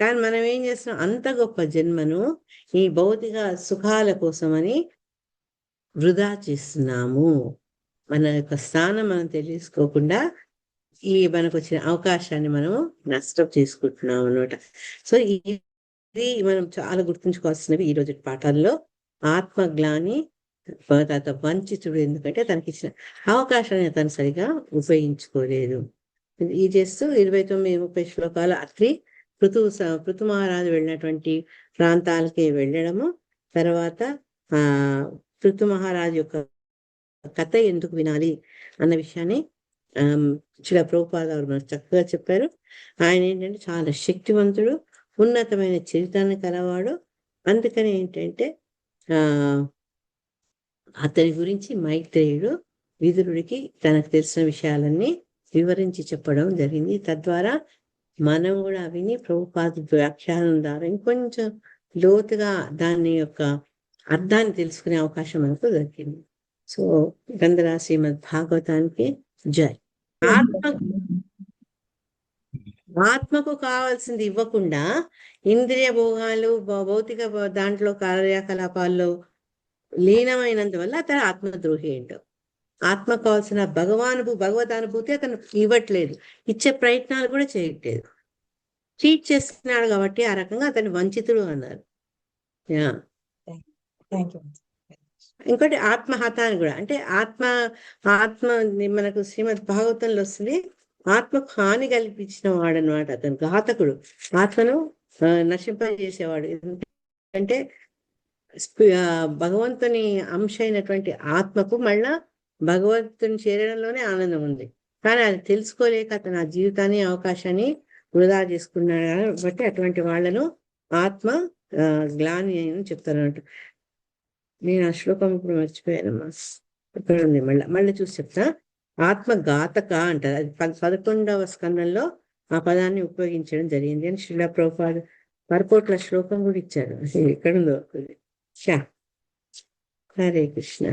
కానీ మనం ఏం చేస్తున్నాం, అంత గొప్ప జన్మను ఈ భౌతిక సుఖాల కోసమని వృధా చేస్తున్నాము. మన యొక్క స్థానం మనం తెలుసుకోకుండా ఈ మనకు వచ్చిన అవకాశాన్ని మనం నష్టం చేసుకుంటున్నాం అన్నమాట. సో ఇది మనం చాలా గుర్తుంచుకోవాల్సినవి ఈ రోజు పాఠాల్లో. ఆత్మగ్లాని తర్వాత వంచితుడు, ఎందుకంటే తనకిచ్చిన అవకాశాన్ని తను సరిగా ఉపయోగించుకోలేదు. ఈ చేస్తూ 29-30 శ్లోకాలు అత్రి పృథు మహారాజు వెళ్ళినటువంటి ప్రాంతాలకి వెళ్ళడము, తర్వాత పృథు మహారాజు యొక్క కథ ఎందుకు వినాలి అన్న విషయాన్ని శ్రీల ప్రభుపాద గారు మనకు చక్కగా చెప్పారు. ఆయన ఏంటంటే చాలా శక్తివంతుడు, ఉన్నతమైన చరిత్రని కలవాడు. అందుకని ఏంటంటే అతని గురించి మైత్రేయుడు విదురుడికి తనకు తెలిసిన విషయాలన్నీ వివరించి చెప్పడం జరిగింది. తద్వారా మనం కూడా విని ప్రభుపాద వ్యాఖ్యానం ద్వారా ఇంకొంచెం లోతుగా దాని యొక్క అర్థాన్ని తెలుసుకునే అవకాశం మనకు దొరికింది. సో గ్రంథ శ్రీమద్ భాగవతానికి జై. ఆత్మకు కావాల్సింది ఇవ్వకుండా ఇంద్రియ భోగాలు, భౌతిక దాంట్లో కార్యకలాపాల్లో లీనమైనందువల్ల అతను ఆత్మద్రోహి ఏంటో. ఆత్మ కావాల్సిన భగవతానుభూతి అతను ఇవ్వట్లేదు, ఇచ్చే ప్రయత్నాలు కూడా చేయట్లేదు, చీట్ చేస్తున్నాడు. కాబట్టి ఆ రకంగా అతను వంచితుడు అన్నారు. ఇంకోటి ఆత్మహత అని కూడా, అంటే ఆత్మ మనకు శ్రీమద్ భాగవతంలో వస్తుంది, ఆత్మకు హాని కల్పించిన వాడు అనమాట అతను, ఘాతకుడు, ఆత్మను నశింపజేసేవాడు. అంటే భగవంతుని అంశ అయినటువంటి ఆత్మకు మళ్ళా భగవంతుని చేరడంలోనే ఆనందం ఉంది, కానీ అది తెలుసుకోలేక అతను ఆ జీవితాన్ని అవకాశాన్ని వృధా చేసుకున్నాడు. కాబట్టి అటువంటి వాళ్ళను ఆత్మ గ్లాని అని చెప్తారన్నమాట. నేను ఆ శ్లోకం ఇప్పుడు మర్చిపోయానమ్మా, ఇక్కడ ఉంది, మళ్ళీ చూసి చెప్తా. ఆత్మఘాతక అంటారు, అది 11వ స్కందంలో ఆ పదాన్ని ఉపయోగించడం జరిగింది అని శ్రీల ప్రభుపాద పరపోట్ల శ్లోకం కూడా ఇచ్చారు. ఎక్కడుందో హరే కృష్ణ.